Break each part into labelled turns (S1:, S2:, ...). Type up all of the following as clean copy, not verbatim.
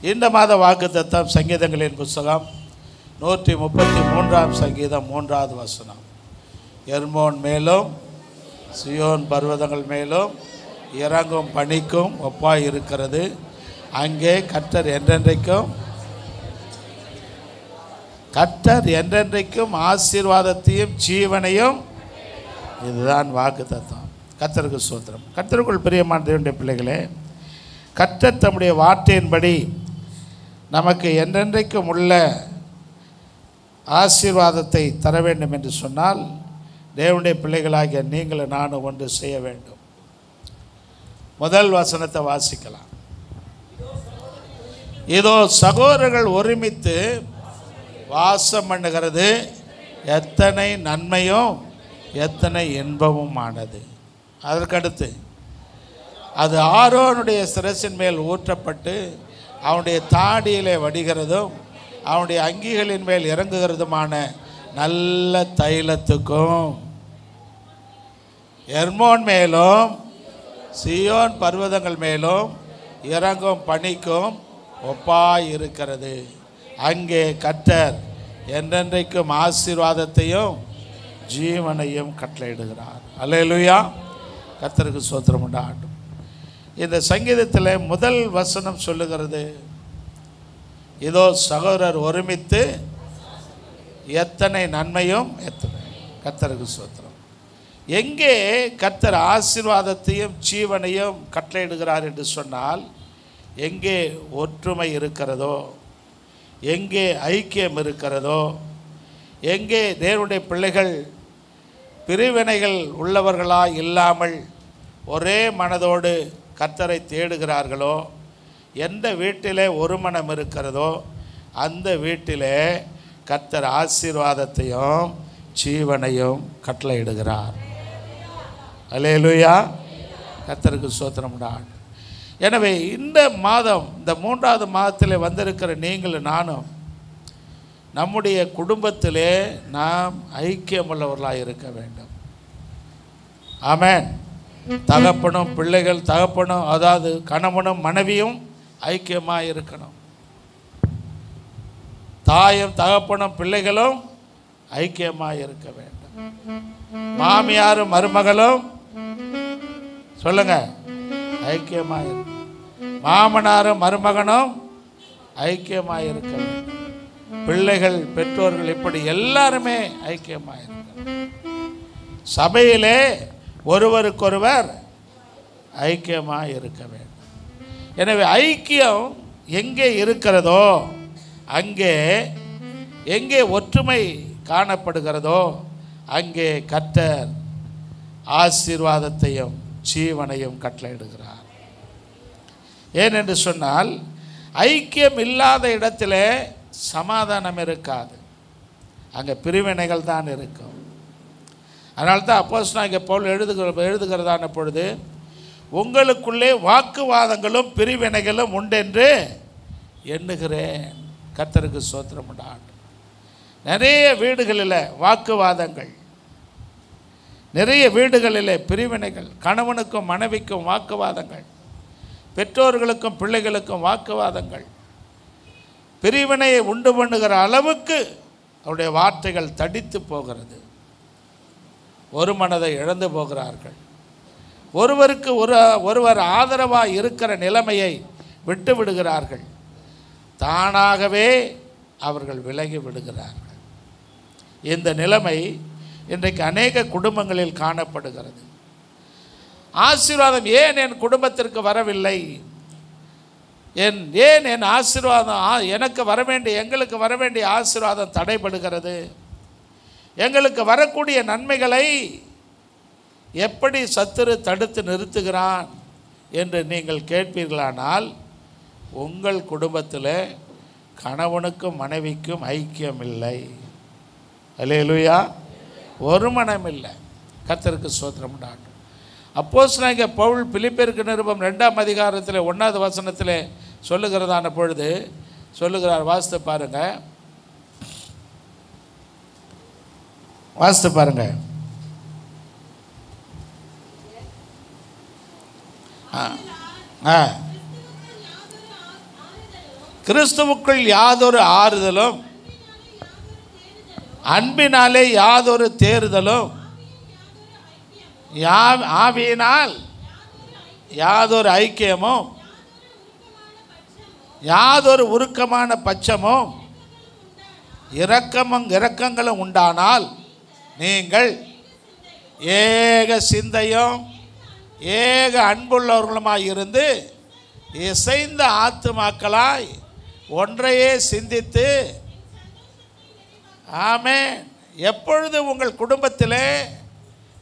S1: இந்த மாத வாக்குத்தத்தம் சங்கீதங்களின் புஸ்தகம் 133 சங்கீதம் 3வது வசனம். எர்மோன் மேலும் சியோன் பர்வதங்கள் மேலும் இறங்கும் பனிக்கும் ஒப்பாய் இருக்கிறது. அங்கே கர்த்தர் என்றென்றைக்கும் ஆசீர்வாதத்தையும் ஜீவனையும். இதுதான் வாக்குத்தத்தம். கர்த்தருக்கு ஸ்தோத்திரம். கர்த்தருக்குள் பிரியமான தேவனுடைய பிள்ளைகளே, கர்த்தர் தம்முடைய வார்த்தையின்படி நமக்கு என்றென்றைக்கும் உள்ள ஆசீர்வாதத்தை தர வேண்டும் என்று சொன்னால் தேவனுடைய பிள்ளைகளாகிய நீங்களும் நானும் ஒன்று செய்ய வேண்டும். முதல் வசனத்தை வாசிக்கலாம். இதோ சகோதரர்கள் ஒருமித்து வாசம் பண்ணுகிறது எத்தனை நன்மையும் எத்தனை இன்பமும் ஆனது. அதற்கடுத்து அது ஆரோனுடைய சிரசின் மேல் ஊற்றப்பட்டு அவனுடைய தாடியிலே வடிகிறதும் அவனுடைய அங்கிகளின் மேல் இறங்குகிறதுமான நல்ல தைலத்துக்கும் எர்மோன் மேலும் சியோன் பர்வதங்கள் மேலும் இறங்கும் பனிக்கும் ஒப்பாய் இருக்கிறது. அங்கே கர்த்தர் என்றென்றைக்கும் ஆசீர்வாதத்தையும் ஜீவனையும் கட்டளையிடுகிறார். அல்லேலூயா. கர்த்தருக்கு ஸ்தோத்திரம் உண்டாகட்டும். இந்த சங்கீதத்தில் முதல் வசனம் சொல்லுகிறது, இதோ சகோதரர் ஒருமித்து எத்தனை நன்மையும் எத்தனை. கர்த்தருக்கு ஸ்தோத்திரம். எங்கே கர்த்தர் ஆசீர்வாதத்தையும் ஜீவனையும் கட்டளையிடுகிறார் என்று சொன்னால், எங்கே ஒற்றுமை இருக்கிறதோ, எங்கே ஐக்கியம் இருக்கிறதோ, எங்கே தேவனுடைய பிள்ளைகள் பிரிவினைகள் உள்ளவர்களாய் இல்லாமல் ஒரே மனதோடு கர்த்தரை தேடுகிறார்களோ, எந்த வீட்டிலே ஒரு மனம் இருக்கிறதோ அந்த வீட்டிலே கர்த்தர் ஆசீர்வாதத்தையும் ஜீவனையும் கட்டளையிடுகிறார். அல்லேலூயா. கர்த்தருக்கு ஸ்தோத்திரம் உண்டாகட்டும். எனவே இந்த மாதம், இந்த 3வது மாதத்தில் வந்திருக்கிற நீங்களும் நானும் நம்முடைய குடும்பத்திலே நாம் ஐக்கியமுள்ளவர்களாக இருக்க வேண்டும். ஆமென். தகப்பனும் பிள்ளைகள், தகப்பனும் அதாவது கணவனும் மனைவியும் ஐக்கியமாக இருக்கணும். தாயும் தகப்பனும் பிள்ளைகளும் ஐக்கியமாக இருக்க வேண்டும். மாமியாரும் மருமகளும் சொல்லுங்க ஐக்கியமாக இருக்க. மாமனாரும் மருமகனும் ஐக்கியமாக இருக்க வேண்டும். பிள்ளைகள் பெற்றோர்கள் இப்படி எல்லாருமே ஐக்கியமாக இருக்கணும். சபையிலே ஒருவருக்கொருவர் ஐக்கியமாக இருக்க வேண்டும். எனவே ஐக்கியம் எங்கே இருக்கிறதோ, அங்கே எங்கே ஒற்றுமை காணப்படுகிறதோ அங்கே கர்த்தர் ஆசீர்வாதத்தையும் ஜீவனையும் கட்டளையிடுகிறார். ஏனென்று சொன்னால், ஐக்கியம் இல்லாத இடத்திலே சமாதானம் இருக்காது, அங்கே பிரிவினைகள் தான் இருக்கும். அதனால்தான் அப்போஸ்தலனாகிய பவுல் எழுதுகிறதான பொழுது, உங்களுக்குள்ளே வாக்குவாதங்களும் பிரிவினைகளும் உண்டென்று எண்ணுகிறேன். கர்த்தருக்கு ஸ்தோத்திரம் உண்டாகட்டும். நிறைய வீடுகளில் வாக்குவாதங்கள், நிறைய வீடுகளில் பிரிவினைகள், கணவனுக்கும் மனைவிக்கும் வாக்குவாதங்கள், பெற்றோர்களுக்கும் பிள்ளைகளுக்கும் வாக்குவாதங்கள், பிரிவினையை உண்டு பண்ணுகிற அளவுக்கு அவருடைய வார்த்தைகள் தடித்து போகிறது. ஒரு மனதை இழந்து போகிறார்கள். ஒருவருக்கு ஒருவர் ஆதரவாக இருக்கிற நிலைமையை விட்டு விடுகிறார்கள். தானாகவே அவர்கள் விலகி விடுகிறார்கள். இந்த நிலைமை இன்றைக்கு அநேக குடும்பங்களில் காணப்படுகிறது. ஆசீர்வாதம் ஏன் என் குடும்பத்திற்கு வரவில்லை, ஏன் என் ஆசீர்வாதம் எனக்கு வர வேண்டிய, எங்களுக்கு வர வேண்டிய ஆசீர்வாதம் தடைபடுகிறது, எங்களுக்கு வரக்கூடிய நன்மைகளை எப்படி சத்துரு தடுத்து நிறுத்துகிறான் என்று நீங்கள் கேட்பீர்களானால், உங்கள் குடும்பத்தில் கணவனுக்கும் மனைவிக்கும் ஐக்கியம் இல்லை. அல்லேலூயா. ஒரு மனம் இல்லை. கர்த்தருக்கு ஸ்தோத்திரம் உண்டாகட்டும். அப்போஸ்தலனாகிய பவுல் பிலிப்பியருக்கு நிருபம் 2ஆம் அதிகாரத்தில் 1வது வசனத்தில் சொல்லுகிறதான பொழுது சொல்லுகிறார். வாசித்து பாருங்க, வாசித்து பாருங்க. கிறிஸ்துவுக்குள் யாதொரு ஆறுதலும், அன்பினாலே யாதொரு தேறுதலும், ஆவியினால் யாதொரு ஐக்கியமும், யாதொரு உருக்கமான பட்சமும், இரக்கங்களும் உண்டானால் நீங்கள் ஏக சிந்தையும் ஏக அன்புள்ளவர்களுமாய் இருந்து இசைந்த ஆத்துமாக்களாய் ஒன்றையே சிந்தித்து, ஆமென். எப்பொழுது உங்கள் குடும்பத்திலே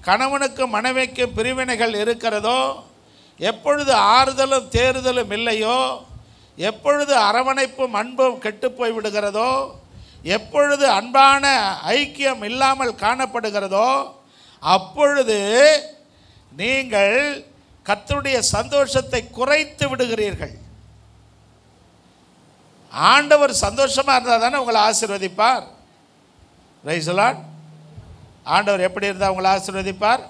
S1: கணவனுக்கும் மனைவிக்கும் பிரிவினைகள் இருக்கிறதோ, எப்பொழுது ஆறுதலும் தேறுதலும் இல்லையோ, எப்பொழுது அரவணைப்பும் அன்பும் கெட்டு போய் விடுகிறதோ, எப்பொழுது அன்பான ஐக்கியம் இல்லாமல் காணப்படுகிறதோ, அப்பொழுது நீங்கள் கர்த்தருடைய சந்தோஷத்தை குறைத்து விடுகிறீர்கள். ஆண்டவர் சந்தோஷமாக இருந்தால் தானே உங்களை ஆசீர்வதிப்பார். Price the Lord. ஆண்டவர் எப்படி இருந்தால் உங்களை ஆசீர்வதிப்பார்?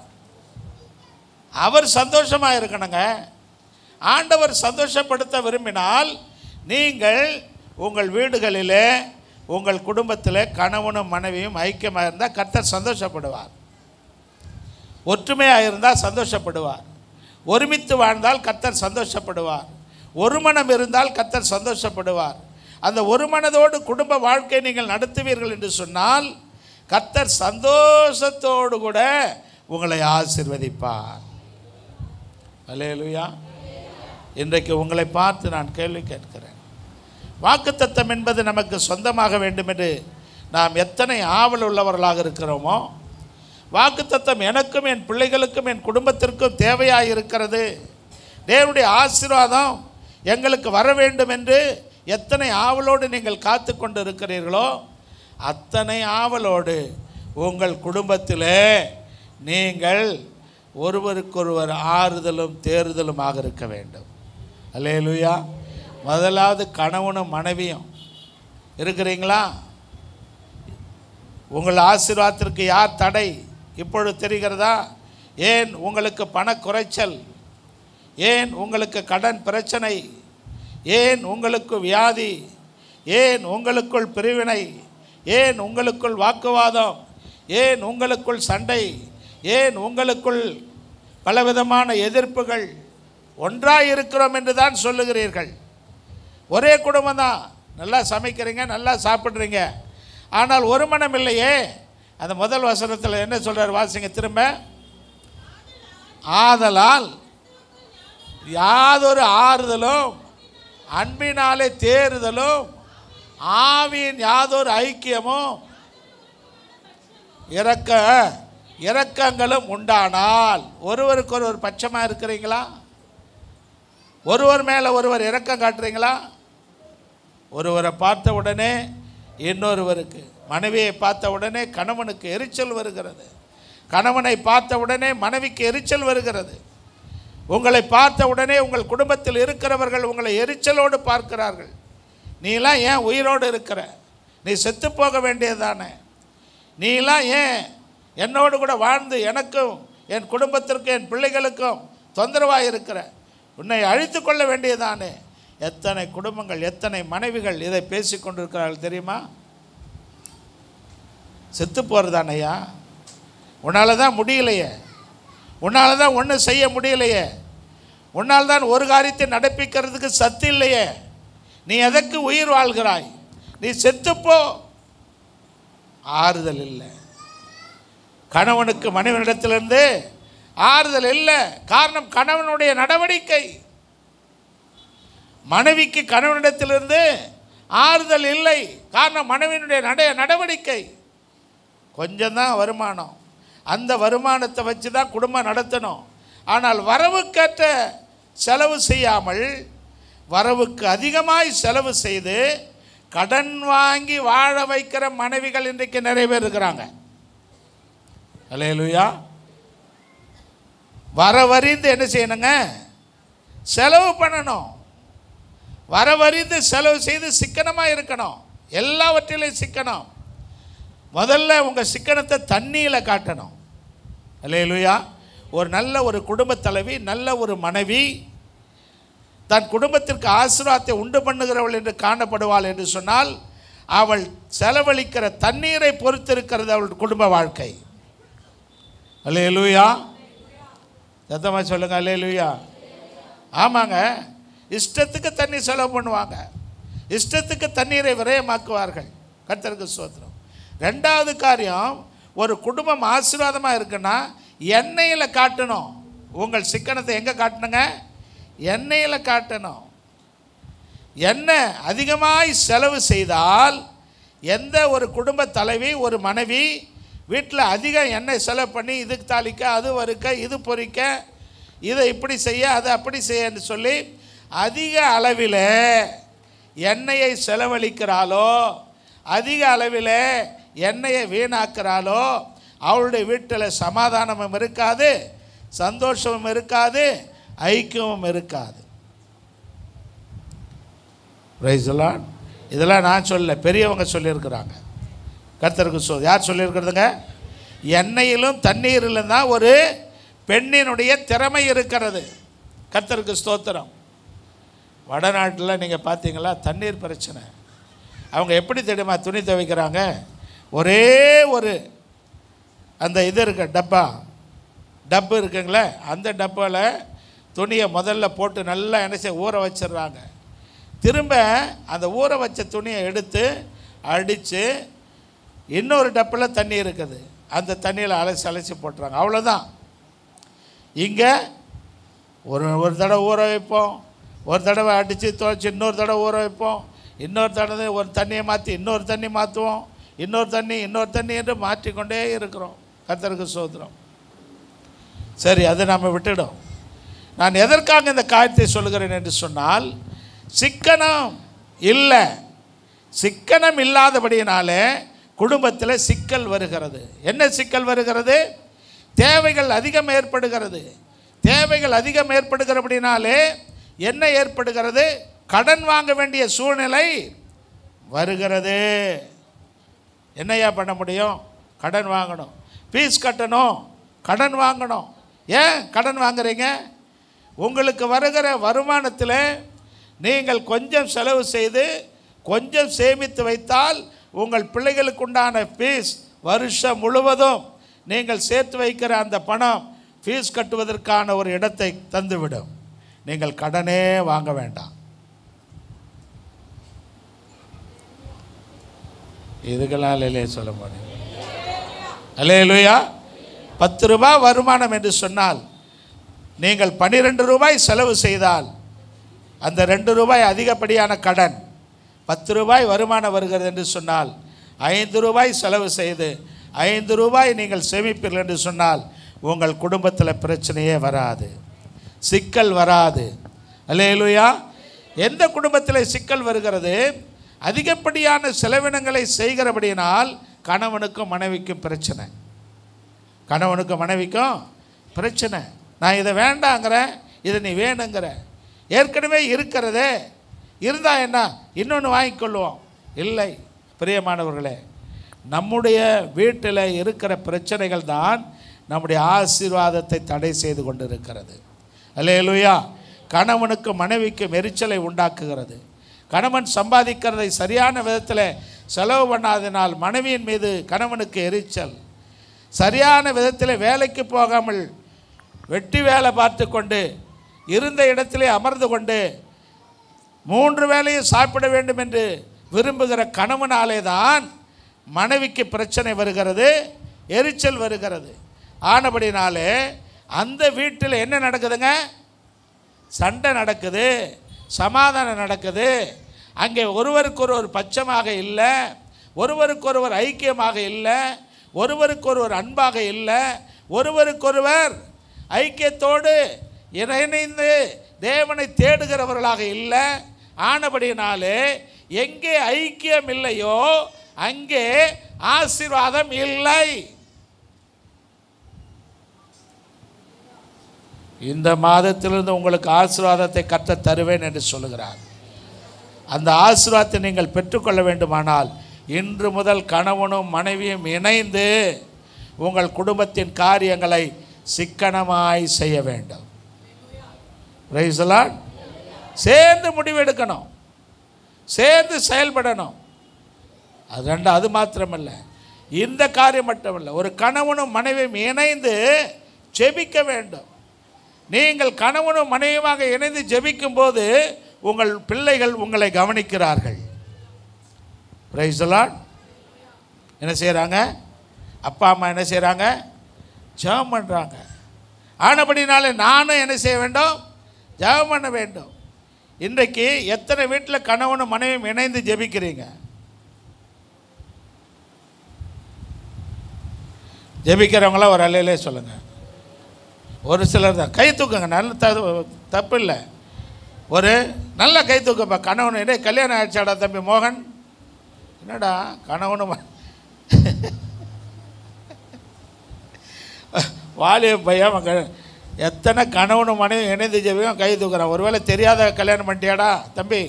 S1: அவர் சந்தோஷமாக இருக்கணுங்க. ஆண்டவர் சந்தோஷப்படுத்த விரும்பினால் நீங்கள் உங்கள் வீடுகளிலே உங்கள் குடும்பத்தில் கணவனும் மனைவியும் ஐக்கியமாக இருந்தால் கர்த்தர் சந்தோஷப்படுவார். ஒற்றுமையாக இருந்தால் சந்தோஷப்படுவார். ஒருமித்து வாழ்ந்தால் கர்த்தர் சந்தோஷப்படுவார். ஒரு மனம் இருந்தால் கர்த்தர் சந்தோஷப்படுவார். அந்த ஒரு மனதோடு குடும்ப வாழ்க்கை நீங்கள் நடத்துவீர்கள் என்று சொன்னால் கர்த்தர் சந்தோஷத்தோடு கூட உங்களை ஆசீர்வதிப்பார். அல்லேலூயா. இன்றைக்கு உங்களை பார்த்து நான் கேள்வி கேட்கிறேன். வாக்குத்தத்தம் என்பது நமக்கு சொந்தமாக வேண்டும் என்று நாம் எத்தனை ஆவல் உள்ளவர்களாக இருக்கிறோமோ, வாக்குத்தத்தம் எனக்கும் என் பிள்ளைகளுக்கும் என் குடும்பத்திற்கும் தேவையாக இருக்கிறது, தேவனுடைய ஆசீர்வாதம் எங்களுக்கு வர வேண்டும் என்று எத்தனை ஆவலோடு நீங்கள் காத்து கொண்டு இருக்கிறீர்களோ, அத்தனை ஆவலோடு உங்கள் குடும்பத்திலே நீங்கள் ஒருவருக்கொருவர் ஆறுதலும் தேறுதலுமாக இருக்க வேண்டும். அல்லேலூயா. முதலாவது கணவனும் மனைவியும் இருக்கிறீங்களா? உங்கள் ஆசீர்வாதத்திற்கு யார் தடை இப்பொழுது தெரிகிறதா? ஏன் உங்களுக்கு பண குறைச்சல்? ஏன் உங்களுக்கு கடன் பிரச்சனை? ஏன் உங்களுக்கு வியாதி? ஏன் உங்களுக்குள் பிரிவினை? ஏன் உங்களுக்குள் வாக்குவாதம்? ஏன் உங்களுக்குள் சண்டை? ஏன் உங்களுக்குள் பலவிதமான எதிர்ப்புகள்? ஒன்றாக இருக்கிறோம் என்று தான் சொல்லுகிறீர்கள். ஒரே குடும்பம் தான், நல்லா சமைக்கிறீங்க, நல்லா சாப்பிட்றீங்க, ஆனால் ஒரு மனம் இல்லையே. அந்த முதல் வசனத்தில் என்ன சொல்கிறார்? வாசிங்க திரும்ப. ஆதலால் யாதொரு ஆறுதலும் அன்பினாலே தேறுதலும் ஆவியின் யாதொரு ஐக்கியமும் இரக்கங்களும் உண்டானால். ஒருவருக்கொருவர் பட்சமாக இருக்கிறீங்களா? ஒருவர் மேலே ஒருவர் இரக்கம் காட்டுறீங்களா? ஒருவரை பார்த்த உடனே இன்னொருவருக்கு, மனைவியை பார்த்த உடனே கணவனுக்கு எரிச்சல் வருகிறது, கணவனை பார்த்த உடனே மனைவிக்கு எரிச்சல் வருகிறது. உங்களை பார்த்த உடனே உங்கள் குடும்பத்தில் இருக்கிறவர்கள் உங்களை எரிச்சலோடு பார்க்கிறார்கள். நீலாம் ஏன் உயிரோடு இருக்கிற? நீ செத்து போக வேண்டியதானே? நீலாம் ஏன் என்னோடு கூட வாழ்ந்து எனக்கும் என் குடும்பத்திற்கும் என் பிள்ளைகளுக்கும் தொந்தரவாக இருக்கிற? உன்னை அழித்து கொள்ள வேண்டியதானே? எத்தனை குடும்பங்கள், எத்தனை மனைவிகள் இதை பேசி கொண்டிருக்கிறார்கள் தெரியுமா? செத்து போகிறதானையா? உன்னால் தான் முடியலையே, உன்னால் தான் ஒன்றும் செய்ய முடியலையே, உன்னால் தான் ஒரு காரியத்தை நடப்பிக்கிறதுக்கு சத்து இல்லையே, நீ எதற்கு உயிர் வாழ்கிறாய்? நீ செத்துப்போ. ஆறுதல் இல்லை. கணவனுக்கு மனைவனிடத்திலிருந்து ஆறுதல் இல்லை. காரணம் கணவனுடைய நடவடிக்கை. மனைவிக்கு கணவனிடத்திலிருந்து ஆறுதல் இல்லை. காரணம் மனைவியினுடைய நடவடிக்கை. கொஞ்சம்தான் வருமானம், அந்த வருமானத்தை வச்சு தான் குடும்பம் நடத்தணும். ஆனால் வரவுக்கேற்ற செலவு செய்யாமல் வரவுக்கு அதிகமாய் செலவு செய்து கடன் வாங்கி வாழ வைக்கிற மனைவிகள் இன்றைக்கு நிறைய பேர் இருக்கிறாங்க. அல்லேலூயா. வரவறிந்து என்ன செய்யணுங்க? செலவு பண்ணணும். வரவறிந்து செலவு செய்து சிக்கனமாக இருக்கணும். எல்லாவற்றிலையும் சிக்கனம். முதல்ல உங்கள் சிக்கனத்தை தண்ணியில் காட்டணும். அல்லேலூயா. ஒரு நல்ல ஒரு குடும்ப தலைவி, நல்ல ஒரு மனைவி தன் குடும்பத்திற்கு ஆசீர்வாதத்தை உண்டு பண்ணுகிறவள் என்று காணப்படுவாள் என்று சொன்னால் அவள் செலவழிக்கிற தண்ணீரை பொறுத்திருக்கிறது அவள் குடும்ப வாழ்க்கை. அல்லேலூயா, சத்தமா சொல்லுங்க அல்லேலூயா. ஆமாங்க, இஷ்டத்துக்கு தண்ணி செலவு பண்ணுவாங்க, இஷ்டத்துக்கு தண்ணீரை விரயமாக்குவார்கள். கர்த்தருக்கு ஸ்தோத்திரம். ரெண்டாவது காரியம், ஒரு குடும்பம் ஆசீர்வாதமாக இருக்குன்னா எண்ணெயில் காட்டணும். உங்கள் சிக்கனத்தை எங்கே காட்டணுங்க? எண்ணெயில் காட்டணும். எண்ணெய் அதிகமாய் செலவு செய்தால், எந்த ஒரு குடும்ப தலைவி ஒரு மனைவி வீட்டில் அதிகம் எண்ணெய் செலவு பண்ணி இதுக்கு தாளிக்க, அது வறுக்க, இது பொரிக்க, இதை இப்படி செய்ய, அதை அப்படி செய்யன்னு சொல்லி அதிக அளவில் எண்ணெயை செலவழிக்கிறாளோ, அதிக அளவில் எண்ணெயை வீணாக்குறாளோ, அவளுடைய வீட்டில் சமாதானமும் இருக்காது, சந்தோஷமும் இருக்காது, ஐக்கியமும் இருக்காது. Price the Lord. இதெல்லாம் நான் சொல்ல, பெரியவங்க சொல்லியிருக்கிறாங்க. கர்த்தருக்கு யார் சொல்லியிருக்கிறதுங்க? எண்ணெயிலும் தண்ணீரிலும் தான் ஒரு பெண்ணினுடைய திறமை இருக்கிறது. கர்த்தருக்கு ஸ்தோத்திரம். வடநாட்டில் நீங்கள் பார்த்தீங்களா, தண்ணீர் பிரச்சனை. அவங்க எப்படி தெரியுமா துணி துவைக்கிறாங்க? ஒரே ஒரு அந்த இது இருக்க டப்பு இருக்குங்களே, அந்த டப்பாவில் துணியை முதல்ல போட்டு நல்லா என்ன ஊற வச்சிடுறாங்க. திரும்ப அந்த ஊற வச்ச துணியை எடுத்து அடித்து இன்னொரு டப்பில் தண்ணி இருக்குது, அந்த தண்ணியில் அலசி போட்டுறாங்க. அவ்வளோதான். இங்கே ஒரு தடவை ஊற வைப்போம், ஒரு தடவை அடித்து துவைச்சி இன்னொரு தடவை ஊற வைப்போம், இன்னொரு தடவை ஒரு தண்ணியை மாற்றி இன்னொரு தண்ணி மாற்றுவோம், இன்னொரு தண்ணி என்று மாற்றிக்கொண்டே இருக்கிறோம். கர்த்தருக்கு ஸ்தோத்திரம். சரி, அதை நம்ம விட்டுடும். நான் எதற்காக இந்த காரியத்தை சொல்கிறேன் என்று சொன்னால், சிக்கனம் இல்லை, சிக்கனம் இல்லாதபடியினாலே குடும்பத்தில் சிக்கல் வருகிறது. என்ன சிக்கல் வருகிறது? தேவைகள் அதிகம் ஏற்படுகிறது. தேவைகள் அதிகம் ஏற்படுகிறபடினாலே என்ன ஏற்படுகிறது? கடன் வாங்க வேண்டிய சூழ்நிலை வருகிறது. என்னையா பண்ண முடியும்? கடன் வாங்கணும், ஃபீஸ் கட்டணும், கடன் வாங்கணும். ஏன் கடன் வாங்குறீங்க? உங்களுக்கு வருகிற வருமானத்தில் நீங்கள் கொஞ்சம் செலவு செய்து கொஞ்சம் சேமித்து வைத்தால் உங்கள் பிள்ளைகளுக்குண்டான ஃபீஸ் வருஷம் முழுவதும் நீங்கள் சேர்த்து வைக்கிற அந்த பணம் ஃபீஸ் கட்டுவதற்கான ஒரு இடத்தை தந்துவிடும். நீங்கள் கடனே வாங்க வேண்டாம். இதுக்கெல்லாம் இல்லையே சொல்ல முடியும். அல்லேலூயா. 10 ரூபாய் வருமானம் என்று சொன்னால் நீங்கள் 12 ரூபாய் செலவு செய்தால் அந்த 2 ரூபாய் அதிகப்படியான கடன். 10 ரூபாய் வருமானம் வருகிறது என்று சொன்னால் 5 ரூபாய் செலவு செய்து 5 ரூபாய் நீங்கள் சேமிப்பீர்கள் என்று சொன்னால் உங்கள் குடும்பத்தில் பிரச்சனையே வராது, சிக்கல் வராது. அல்லேலூயா. எந்த குடும்பத்தில் சிக்கல் வருகிறது? அதிகப்படியான செலவினங்களை செய்கிறபடியினால் கணவனுக்கும் மனைவிக்கும் பிரச்சனை. கணவனுக்கும் மனைவிக்கும் பிரச்சனை. நான் இதை வேண்டாங்கிறேன், இதை நீ வேணுங்கிற. ஏற்கனவே இருக்கிறதே, இருந்தால் என்ன, இன்னொன்று வாங்கிக்கொள்வோம். இல்லை பிரியமானவர்களே, நம்முடைய வீட்டில் இருக்கிற பிரச்சனைகள் தான் நம்முடைய ஆசீர்வாதத்தை தடை செய்து கொண்டு இருக்கிறது. அல்லேலூயா. கணவனுக்கு மனைவிக்கு எரிச்சலை உண்டாக்குகிறது. கணவன் சம்பாதிக்கிறதை சரியான விதத்தில் செலவு பண்ணாதனால் மனைவியின் மீது கணவனுக்கு எரிச்சல். சரியான விதத்தில் வேலைக்கு போகாமல் வெட்டி வேலை பார்த்து கொண்டு இருந்த இடத்திலே அமர்ந்து கொண்டு 3 வேளையும் சாப்பிட வேண்டும் என்று விரும்புகிற கணவனாலே தான் மனைவிக்கு பிரச்சனை வருகிறது, எரிச்சல் வருகிறது. ஆனபடினாலே அந்த வீட்டில் என்ன நடக்குதுங்க? சண்டை நடக்குது, சமாதானம் நடக்குது. அங்கே ஒருவருக்கொருவர் பட்சமாக இல்லை, ஒருவருக்கொருவர் ஐக்கியமாக இல்லை, ஒருவருக்கொருவர் அன்பாக இல்லை, ஒருவருக்கொருவர் ஐக்கியத்தோடு இணைந்து தேவனை தேடுகிறவர்களாக இல்லை. ஆனபடினாலே எங்கே ஐக்கியம் இல்லையோ அங்கே ஆசீர்வாதம் இல்லை. இந்த மாதத்திலிருந்து உங்களுக்கு ஆசீர்வாதத்தை கர்த்தர் தருவேன் என்று சொல்லுகிறார். அந்த ஆசீர்வாதத்தை நீங்கள் பெற்றுக்கொள்ள வேண்டுமானால் இன்று முதல் கணவனும் மனைவியும் இணைந்து உங்கள் குடும்பத்தின் காரியங்களை சிக்கனமாய் செய்ய வேண்டும். Praise the Lord. சேர்ந்து முடிவெடுக்கணும், சேர்ந்து செயல்படணும். அது ரெண்டு. அது மாத்திரமல்ல, இந்த காரியம் மட்டுமல்ல, ஒரு கணவனும் மனைவியும் இணைந்து ஜெபிக்க வேண்டும். நீங்கள் கணவனும் மனைவியுமாக இணைந்து ஜெபிக்கும் போது உங்கள் பிள்ளைகள் உங்களை கவனிக்கிறார்கள். Price the Lord. என்ன செய்கிறாங்க? அப்பா அம்மா என்ன செய்கிறாங்க? ஜெபம் பண்ணுறாங்க. ஆனபடினாலே நானும் என்ன செய்ய வேண்டும்? ஜெபம் பண்ண வேண்டும். இன்றைக்கு எத்தனை வீட்டில் கணவனும் மனைவியும் இணைந்து ஜெபிக்கிறீங்க? ஜெபிக்கிறவங்களாம் ஒரு அலையிலே சொல்லுங்கள். ஒரு சிலர் தான். கை தூக்குங்க, நல்ல தப்பு இல்லை. ஒரு நல்ல கை தூக்கப்பா. கணவன் என்ன கல்யாணம் ஆயிடுச்சாடா தம்பி மோகன்? என்னடா கணவனும் வாலிய பையன் எத்தனை கணவனும் மனைவி இணைந்து ஜெபிக்கும் கை தூக்குறான். ஒருவேளை தெரியாத கல்யாணம் பண்ணிட்டியாடா தம்பி?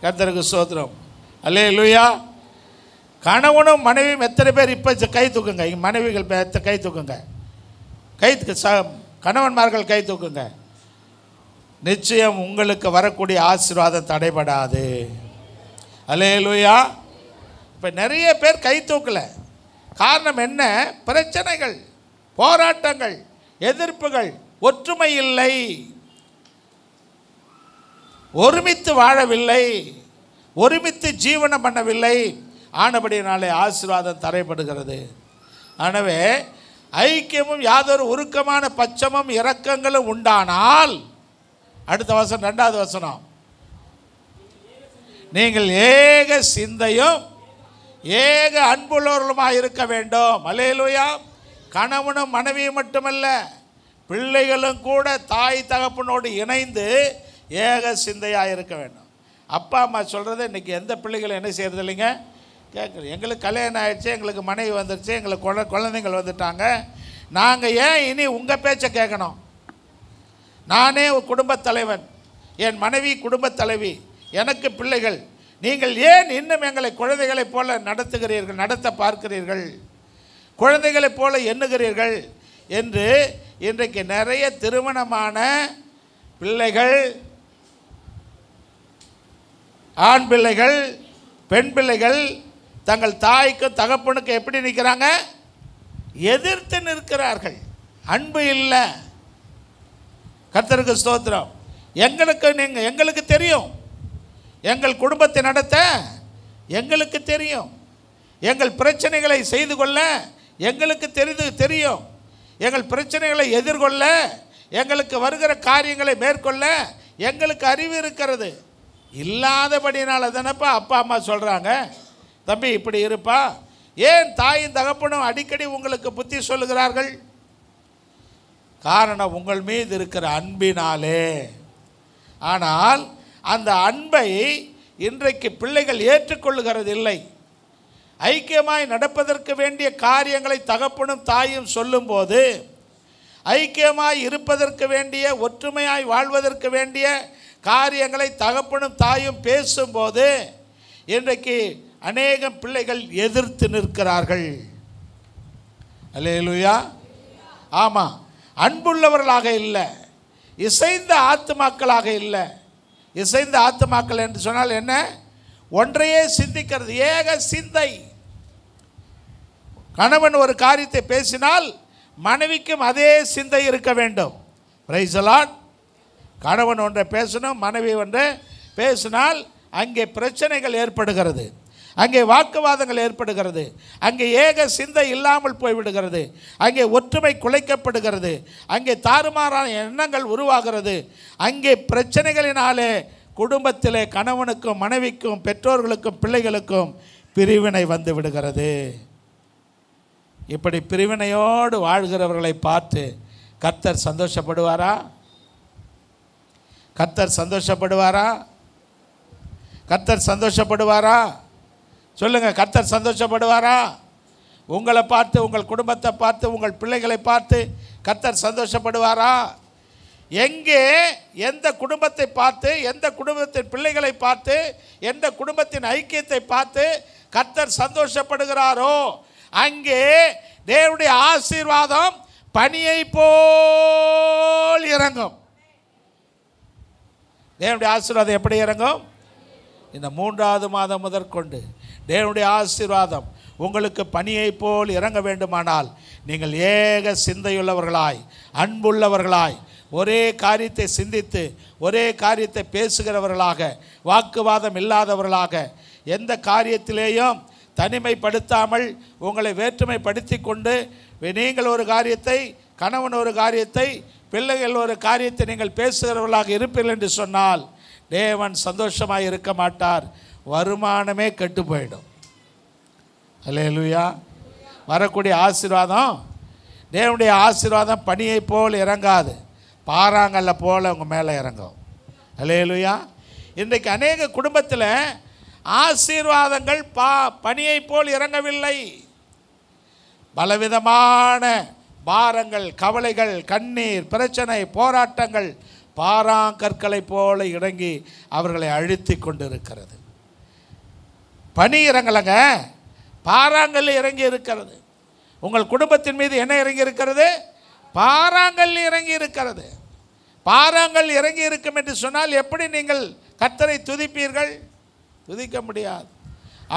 S1: கர்த்தருக்கு ஸ்தோத்திரம். அல்லேலூயா. கணவனும் மனைவியும் எத்தனை பேர் இப்போ கை தூக்குங்க. மனைவிகள் கை தூக்குங்க. கணவன்மார்கள் கை தூக்குங்க. நிச்சயம் உங்களுக்கு வரக்கூடிய ஆசீர்வாதம் தடைபடாது. அல்லேலூயா. இப்போ நிறைய பேர் கை தூக்கல. காரணம் என்ன? பிரச்சனைகள், போராட்டங்கள், எதிர்ப்புகள், ஒற்றுமை இல்லை, ஒருமித்து வாழவில்லை, ஒருமித்து ஜீவனம் பண்ணவில்லை. ஆனபடினாலே ஆசீர்வாதம் தடைபடுகிறது. எனவே ஐக்கியமும் யாதொரு உருக்கமான பட்சமும் இரக்கங்களும் உண்டானால், அடுத்த வசனம், 2வது வசனம், நீங்கள் ஏக சிந்தையும் ஏக அன்புள்ளவர்களுமாக இருக்க வேண்டும். அல்லேலூயா. கணவனும் மனைவியும் மட்டுமல்ல, பிள்ளைகளும் கூட தாய் தகப்பனோடு இணைந்து ஏக சிந்தையாக இருக்க வேண்டும். அப்பா அம்மா சொல்கிறது இன்றைக்கி எந்த பிள்ளைகளும் என்ன செய்கிறது இல்லைங்க? கேட்குறது. எங்களுக்கு கல்யாணம் ஆகிடுச்சு, எங்களுக்கு மனைவி வந்துடுச்சு, எங்களுக்கு குழந்தைங்கள் வந்துட்டாங்க, நாங்கள் ஏன் இனி உங்கள் பேச்சை கேட்கணும்? நானே ஒரு குடும்பத் தலைவன், என் மனைவி குடும்பத் தலைவி, எனக்கு பிள்ளைகள், நீங்கள் ஏன் இன்னும் எங்களை குழந்தைகளைப் போல நடத்துகிறீர்கள், நடத்த பார்க்கிறீர்கள், குழந்தைகளைப் போல எண்ணுகிறீர்கள் என்று இன்றைக்கு நிறைய திருமணமான பிள்ளைகள், ஆண் பிள்ளைகள், பெண் பிள்ளைகள் தங்கள் தாய்க்கும் தகப்பனுக்கு எப்படி நிற்கிறாங்க? எதிர்த்து நிற்கிறார்கள். அன்பு இல்லை. கர்த்தருக்கு ஸ்தோத்திரம். எங்களுக்கு தெரியும், எங்கள் குடும்பத்தை நடத்த எங்களுக்கு தெரியும், எங்கள் பிரச்சனைகளை செய்து கொள்ள எங்களுக்கு தெரியும், எங்கள் பிரச்சனைகளை எதிர்கொள்ள, எங்களுக்கு வருகிற காரியங்களை மேற்கொள்ள எங்களுக்கு அறிவு இருக்கிறது. இல்லாதபடினால தானப்பா அப்பா அம்மா சொல்கிறாங்க, தம்பி இப்படி இருப்பா. ஏன் தாயும் தகப்பனும் அடிக்கடி உங்களுக்கு புத்தி சொல்லுகிறார்கள்? காரணம் உங்கள் மீது இருக்கிற அன்பினாலே. ஆனால் அந்த அன்பை இன்றைக்கு பிள்ளைகள் ஏற்றுக்கொள்ளுகிறது இல்லை. ஐக்கியமாய் நடப்பதற்கு வேண்டிய காரியங்களை தகப்பனும் தாயும் சொல்லும்போது, ஐக்கியமாய் இருப்பதற்கு வேண்டிய, ஒற்றுமையாய் வாழ்வதற்கு வேண்டிய காரியங்களை தகப்பனும் தாயும் பேசும்போது இன்றைக்கு அநேக பிள்ளைகள் எதிர்த்து நிற்கிறார்கள். அல்லேலூயா. ஆமாம், அன்புள்ளவர்களாக இல்லை, இசைந்த ஆத்துமாக்களாக இல்லை. இசைந்த ஆத்துமாக்கள் என்று சொன்னால் என்ன? ஒன்றையே சிந்திக்கிறது, ஏக சிந்தை. கணவன் ஒரு காரியத்தை பேசினால் மனைவிக்கும் அதே சிந்தை இருக்க வேண்டும். Praise the Lord. கணவன் ஒன்றை பேசணும், மனைவி ஒன்றை பேசினால் அங்கே பிரச்சனைகள் ஏற்படுகிறது, அங்கே வாக்குவாதங்கள் ஏற்படுகிறது, அங்கே ஏக சிந்தை இல்லாமல் போய்விடுகிறது, அங்கே ஒற்றுமை குலைக்கப்படுகிறது, அங்கே தாறுமாறான எண்ணங்கள் உருவாகிறது, அங்கே பிரச்சனைகளினாலே குடும்பத்திலே கணவனுக்கும் மனைவிக்கும் பெற்றோர்களுக்கும் பிள்ளைகளுக்கும் பிரிவினை வந்து விடுகிறது. இப்படி பிரிவினையோடு வாழ்கிறவர்களை பார்த்து கர்த்தர் சந்தோஷப்படுவாரா? கர்த்தர் சந்தோஷப்படுவாரா? கர்த்தர் சந்தோஷப்படுவாரா? சொல்லுங்கள், கர்த்தர் சந்தோஷப்படுவாரா? உங்களை பார்த்து, உங்கள் குடும்பத்தை பார்த்து, உங்கள் பிள்ளைகளை பார்த்து கர்த்தர் சந்தோஷப்படுவாரா? எங்கே எந்த குடும்பத்தை பார்த்து, எந்த குடும்பத்தின் பிள்ளைகளை பார்த்து, எந்த குடும்பத்தின் ஐக்கியத்தை பார்த்து கர்த்தர் சந்தோஷப்படுகிறாரோ அங்கே தேவனுடைய ஆசீர்வாதம் பனியை போல் இறங்கும். தேவனுடைய ஆசீர்வாதம் எப்படி இறங்கும்? இந்த 3வது மாதம் முதற்கொண்டு தேவனுடைய ஆசீர்வாதம் உங்களுக்கு பனியை போல் இறங்க வேண்டுமானால் நீங்கள் ஏக சிந்தையுள்ளவர்களாய், அன்புள்ளவர்களாய், ஒரே காரியத்தை சிந்தித்து ஒரே காரியத்தை பேசுகிறவர்களாக, வாக்குவாதம் இல்லாதவர்களாக, எந்த காரியத்திலேயும் தனிமைப்படுத்தாமல் உங்களை வேற்றுமைப்படுத்தி கொண்டு நீங்கள் ஒரு காரியத்தை, கணவன் ஒரு காரியத்தை, பிள்ளைகள் ஒரு காரியத்தை நீங்கள் பேசுகிறவர்களாக இருப்பீர்கள் என்று சொன்னால் தேவன் சந்தோஷமாக இருக்க மாட்டார். வருமானமே கெட்டு போயிடும். அல்லேலூயா. வரக்கூடிய ஆசீர்வாதம், தேவனுடைய ஆசீர்வாதம் பனியை போல் இறங்காது, பாறாங்கல்ல போல் உங்கள் மேலே இறங்கும். அல்லேலூயா. இன்றைக்கு அநேக குடும்பத்தில் ஆசீர்வாதங்கள் பனியை போல் இறங்கவில்லை. பலவிதமான பாரங்கள், கவலைகள், கண்ணீர், பிரச்சனை, போராட்டங்கள் பாறாங்கற்களை போல இறங்கி அவர்களை அழுத்தி கொண்டிருக்கிறது. பனி இறங்கலைங்க, பாறாங்கல் இறங்கி இருக்கிறது. உங்கள் குடும்பத்தின் மீது என்ன இறங்கி இருக்கிறது? பாறாங்கல் இறங்கி இருக்கிறது. பாறாங்கல் இறங்கி இருக்கும் என்று சொன்னால் எப்படி நீங்கள் கர்த்தரை துதிப்பீர்கள்? துதிக்க முடியாது.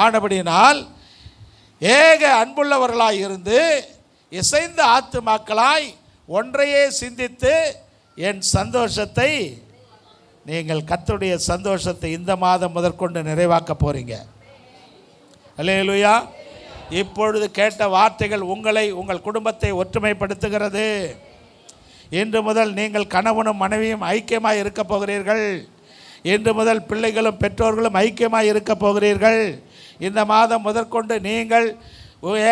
S1: ஆனபடியினால் ஏக அன்புள்ளவர்களாய் இருந்து இசைந்த ஆத்துமாக்களாய் ஒன்றையே சிந்தித்து என் சந்தோஷத்தை, நீங்கள் கர்த்தருடைய சந்தோஷத்தை இந்த மாதம் முதற்கொண்டு நிறைவாக்க போறீங்க. அல்லேலூயா. இப்பொழுது கேட்ட வார்த்தைகள் உங்களை, உங்கள் குடும்பத்தை ஒற்றுமைப்படுத்துகிறது. இன்று முதல் நீங்கள் கணவனும் மனைவியும் ஐக்கியமாக இருக்க போகிறீர்கள். இன்று முதல் பிள்ளைகளும் பெற்றோர்களும் ஐக்கியமாக இருக்க போகிறீர்கள். இந்த மாதம் முதற்கொண்டு நீங்கள்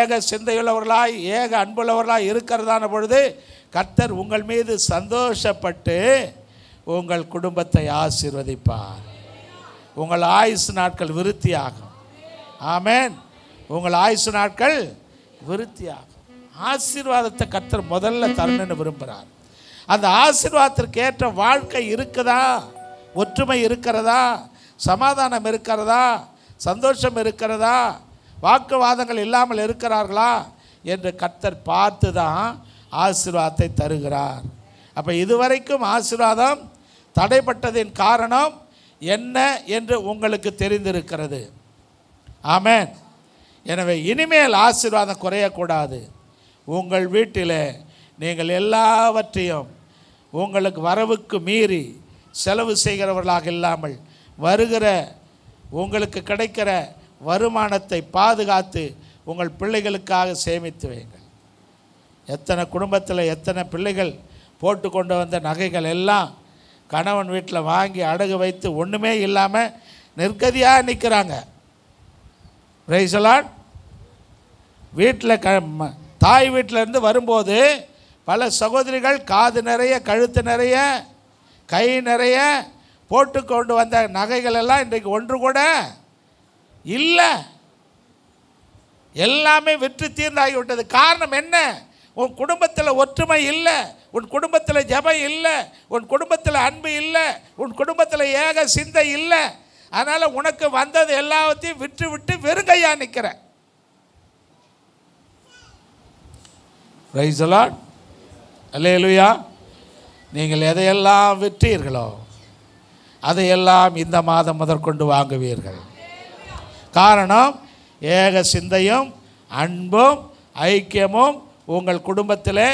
S1: ஏக சிந்தையுள்ளவர்களாய், ஏக அன்புள்ளவர்களாய் இருக்கிறதான பொழுது கர்த்தர் உங்கள் மீது சந்தோஷப்பட்டு உங்கள் குடும்பத்தை ஆசீர்வதிப்பார். உங்கள் ஆயுசு நாட்கள் விருத்தியாகும். ஆமென். உங்கள் ஆயுசு நாட்கள் விருத்தியாகும். ஆசீர்வாதத்தை கர்த்தர் முதல்ல தரணும்னு விரும்புகிறார். அந்த ஆசீர்வாதத்திற்கு ஏற்ற வாழ்க்கை இருக்குதா? ஒற்றுமை இருக்கிறதா? சமாதானம் இருக்கிறதா? சந்தோஷம் இருக்கிறதா? வாக்குவாதங்கள் இல்லாமல் இருக்கிறார்களா என்று கர்த்தர் பார்த்து தான் ஆசீர்வாதத்தை தருகிறார். அப்போ இதுவரைக்கும் ஆசீர்வாதம் தடைப்பட்டதின் காரணம் என்ன என்று உங்களுக்கு தெரிந்திருக்கிறது. ஆமென். எனவே இனிமேல் ஆசீர்வாதம் குறையக்கூடாது. உங்கள் வீட்டில் நீங்கள் எல்லாவற்றையும் உங்களுக்கு வரவுக்கு மீறி செலவு செய்கிறவர்களாக இல்லாமல் வருகிற உங்களுக்கு கிடைக்கிற வருமானத்தை பாதுகாத்து உங்கள் பிள்ளைகளுக்காக சேமித்து வையுங்கள். எத்தனை குடும்பத்தில் எத்தனை பிள்ளைகள் போட்டு கொண்டு வந்த நகைகள் எல்லாம் கணவன் வீட்டில் வாங்கி அடகு வைத்து ஒன்றுமே இல்லாமல் நிர்கதியாக நிற்கிறாங்க. Price the Lord. வீட்டில் தாய் வீட்டிலேருந்து வரும்போது பல சகோதரிகள் காது நிறைய, கழுத்து நிறைய, கை நிறைய போட்டு கொண்டு வந்த நகைகள் எல்லாம் இன்றைக்கு ஒன்று கூட இல்லை. எல்லாமே விற்று தீர்ந்தாகிவிட்டது. காரணம் என்ன? உன் குடும்பத்தில் ஒற்றுமை இல்லை, உன் குடும்பத்தில் ஜெபம் இல்லை, உன் குடும்பத்தில் அன்பு இல்லை, உன் குடும்பத்தில் ஏக சிந்தை இல்லை. அதனால் உனக்கு வந்தது எல்லாத்தையும் விற்று விட்டு வெறுங்கையா நிற்கிற. Praise the Lord. அல்லேலூயா. நீங்கள் எதையெல்லாம் விற்றீர்களோ அதையெல்லாம் இந்த மாதம் முதற்கொண்டு வாங்குவீர்கள். காரணம் ஏக சிந்தையும் அன்பும் ஐக்கியமும் உங்கள் குடும்பத்திலே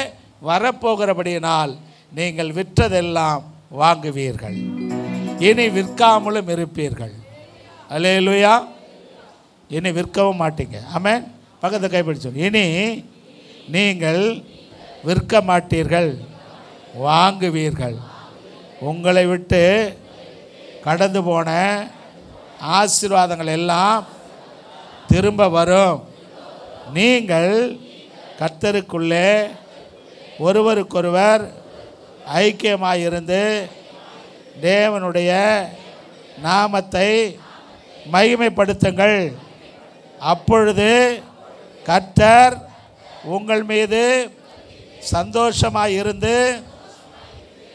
S1: வரப்போகிறபடியினால் நீங்கள் விற்றதெல்லாம் வாங்குவீர்கள். இனி விற்காமலும் இருப்பீர்கள். அல்லேலூயா. இனி விற்கவும் மாட்டீங்க. ஆமென். பக்கத்தை கைப்பிடிச்சோம். இனி நீங்கள் விற்க மாட்டீர்கள், வாங்குவீர்கள். உங்களை விட்டு கடந்து போன ஆசீர்வாதங்கள் எல்லாம் திரும்ப வரும். நீங்கள் கர்த்தருக்குள்ளே ஒருவருக்கொருவர் ஐக்கியமாயிருந்து தேவனுடைய நாமத்தை மகிமைப்படுத்துங்கள். அப்பொழுது கர்த்தர் உங்கள் மீது சந்தோஷமாயிருந்து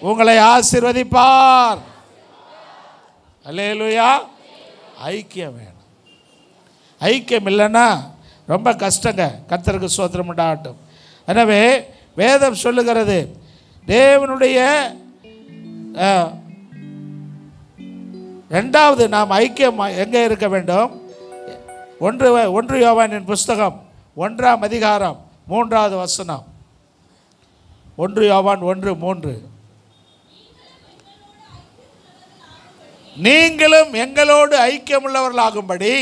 S1: உங்களை ஆசீர்வதிப்பார். அல்லேலூயா. ஐக்கியம் வேணும். ஐக்கியம் இல்லைன்னா ரொம்ப கஷ்டங்க. கர்த்தருக்கு ஸ்தோத்திரம் உண்டாகட்டும். எனவே வேதம் சொல்லுகிறது, தேவனுடைய ரெண்டாவது நாம் ஐக்கியம் எங்கே இருக்க வேண்டும்? ஒன்று யோவானின் புஸ்தகம் 1ஆம் அதிகாரம் 3வது வசனம். 1 யோவான் 1:3. நீங்களும் எங்களோடு ஐக்கியமுள்ளவர்களாகும்படி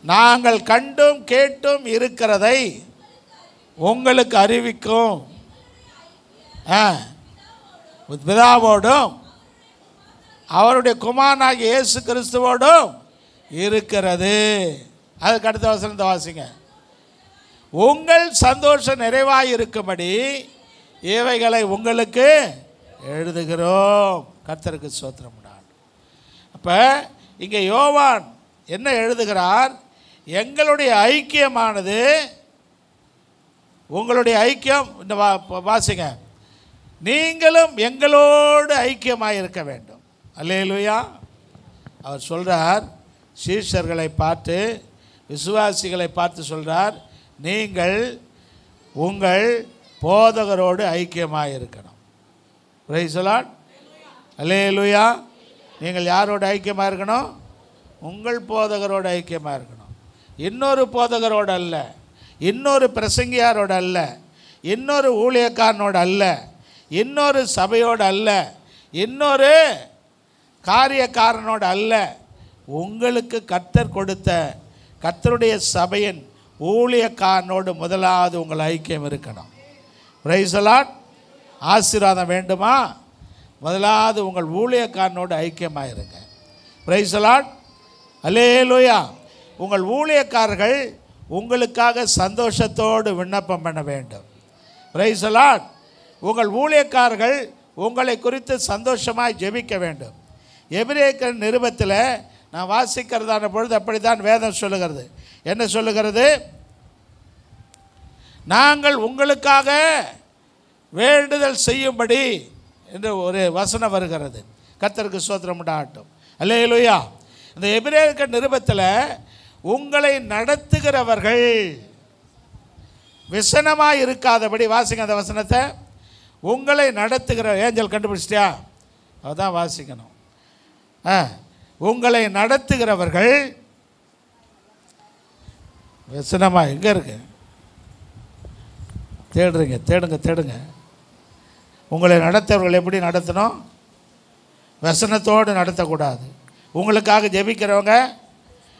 S1: நாங்கள் கண்டும் கேட்டும் இருக்கிறதை உங்களுக்கு அறிவிக்கும். பிதாவோடும் அவருடைய குமாரனாகிய இயேசு கிறிஸ்துவோடும் இருக்கிறது. அதுக்கு அடுத்த வசனத்தை வாசிங்க. உங்கள் சந்தோஷம் நிறைவாய் இருக்கும்படி இவைகளை உங்களுக்கு எழுதுகிறோம். கர்த்தருக்கு ஸ்தோத்திரம் உண்டாகட்டும். அப்போ இங்கே யோவான் என்ன எழுதுகிறார்? எங்களுடைய ஐக்கியமானது, உங்களுடைய ஐக்கியம், இந்த வாசிங்க, நீங்களும் எங்களோடு ஐக்கியமாக இருக்க வேண்டும். அல்லேலூயா. அவர் சொல்கிறார், சீஷர்களை பார்த்து, விசுவாசிகளை பார்த்து சொல்கிறார், நீங்கள் உங்கள் போதகரோடு ஐக்கியமாக இருக்கணும். Praise the Lord. அல்லேலூயா. நீங்கள் யாரோடு ஐக்கியமாக இருக்கணும்? உங்கள் போதகரோடு ஐக்கியமாக இருக்கணும். இன்னொரு போதகரோடு அல்ல, இன்னொரு பிரசங்கியாரோடு அல்ல, இன்னொரு ஊழியக்காரனோடு அல்ல, இன்னொரு சபையோடு அல்ல, இன்னொரு காரியக்காரனோடு அல்ல. உங்களுக்கு கர்த்தர் கொடுத்த கர்த்தருடைய சபையின் ஊழியக்காரனோடு முதலாவது உங்கள் ஐக்கியம் இருக்கணும். Praise the Lord. ஆசீர்வாதம் வேண்டுமா? முதலாவது உங்கள் ஊழியக்காரனோடு ஐக்கியமாக இருங்க. Praise the Lord. அல்லேலூயா. உங்கள் ஊழியக்காரர்கள் உங்களுக்காக சந்தோஷத்தோடு விண்ணப்பம் பண்ண வேண்டும். Praise the Lord. உங்கள் ஊழியக்காரர்கள் உங்களை குறித்து சந்தோஷமாய் ஜெபிக்க வேண்டும். எபிரேயர் நிருபத்தில் நான் வாசிக்கிறதான பொழுது அப்படித்தான் வேதம் சொல்லுகிறது. என்ன சொல்லுகிறது? நாங்கள் உங்களுக்காக வேண்டுதல் செய்யும்படி என்று ஒரு வசனம் வருகிறது. கர்த்தருக்கு ஸ்தோத்திரம் உண்டாகட்டும். அல்லேலூயா. இந்த எபிரேயர் நிருபத்தில் உங்களை நடத்துகிறவர்கள் விசனமாக இருக்காதபடி, வாசிங்க அந்த வசனத்தை. உங்களை நடத்துகிற ஏஞ்சல் கண்டுபிடிச்சிட்டியா? அதுதான் வாசிக்கணும். உங்களை நடத்துகிறவர்கள் விசனமாக எங்கே இருக்கு? தேடுங்க. உங்களை நடத்துகிறவர்கள் எப்படி நடத்தணும்? வசனத்தோடு நடத்தக்கூடாது. உங்களுக்காக ஜெபிக்கிறவங்க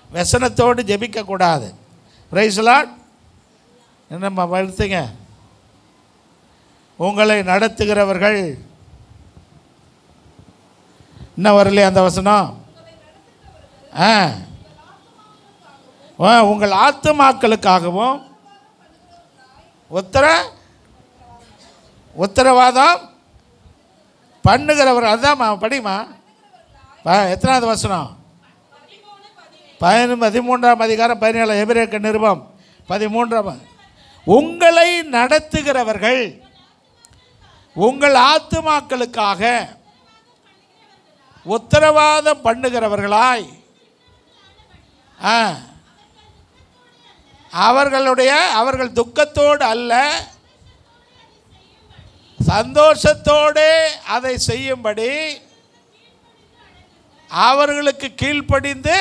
S1: வசனத்தோடு ஜெபிக்கக்கூடாது. Price the Lord. என்னம்மா எடுத்துங்க? உங்களை நடத்துகிறவர்கள், இன்னும் வரலையே அந்த வசனம்? உங்கள் ஆத்துமாக்களுக்காகவும் உத்தரவாதம் பண்ணுகிறவர். அதுதான் படிமா. எத்தனாவது வசனம்? 13ஆம் அதிகாரம் 17 எபிரேயர் நிருபம் 13. உங்களை நடத்துகிறவர்கள் உங்கள் ஆத்துமாக்களுக்காக உத்தரவாதம் பண்ணுகிறவர்களாய் அவர்கள் துக்கத்தோடு அல்ல, சந்தோஷத்தோடு அதை செய்யும்படி அவர்களுக்கு கீழ்ப்படிந்து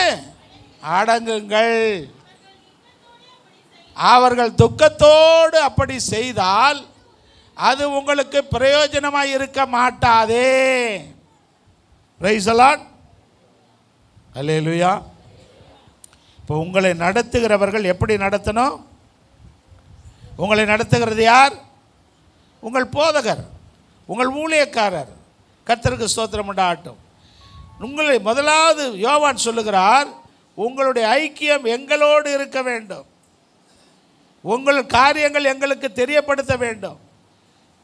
S1: அடங்குங்கள். அவர்கள் துக்கத்தோடு அப்படி செய்தால் அது உங்களுக்கு பிரயோஜனமாக இருக்க மாட்டாதே. Price the Lord. அல்லேலூயா. இப்போ உங்களை நடத்துகிறவர்கள் எப்படி நடத்தணும்? உங்களை நடத்துகிறது யார்? உங்கள் போதகர், உங்கள் ஊழியக்காரர். கர்த்தருக்கு ஸ்தோத்திரம் உண்டாகட்டும். உங்களை முதலாவது யோவான் சொல்லுகிறார், உங்களுடைய ஐக்கியம் எங்களோடு இருக்க வேண்டும். உங்கள் காரியங்கள் எங்களுக்கு தெரியப்படுத்த வேண்டும்.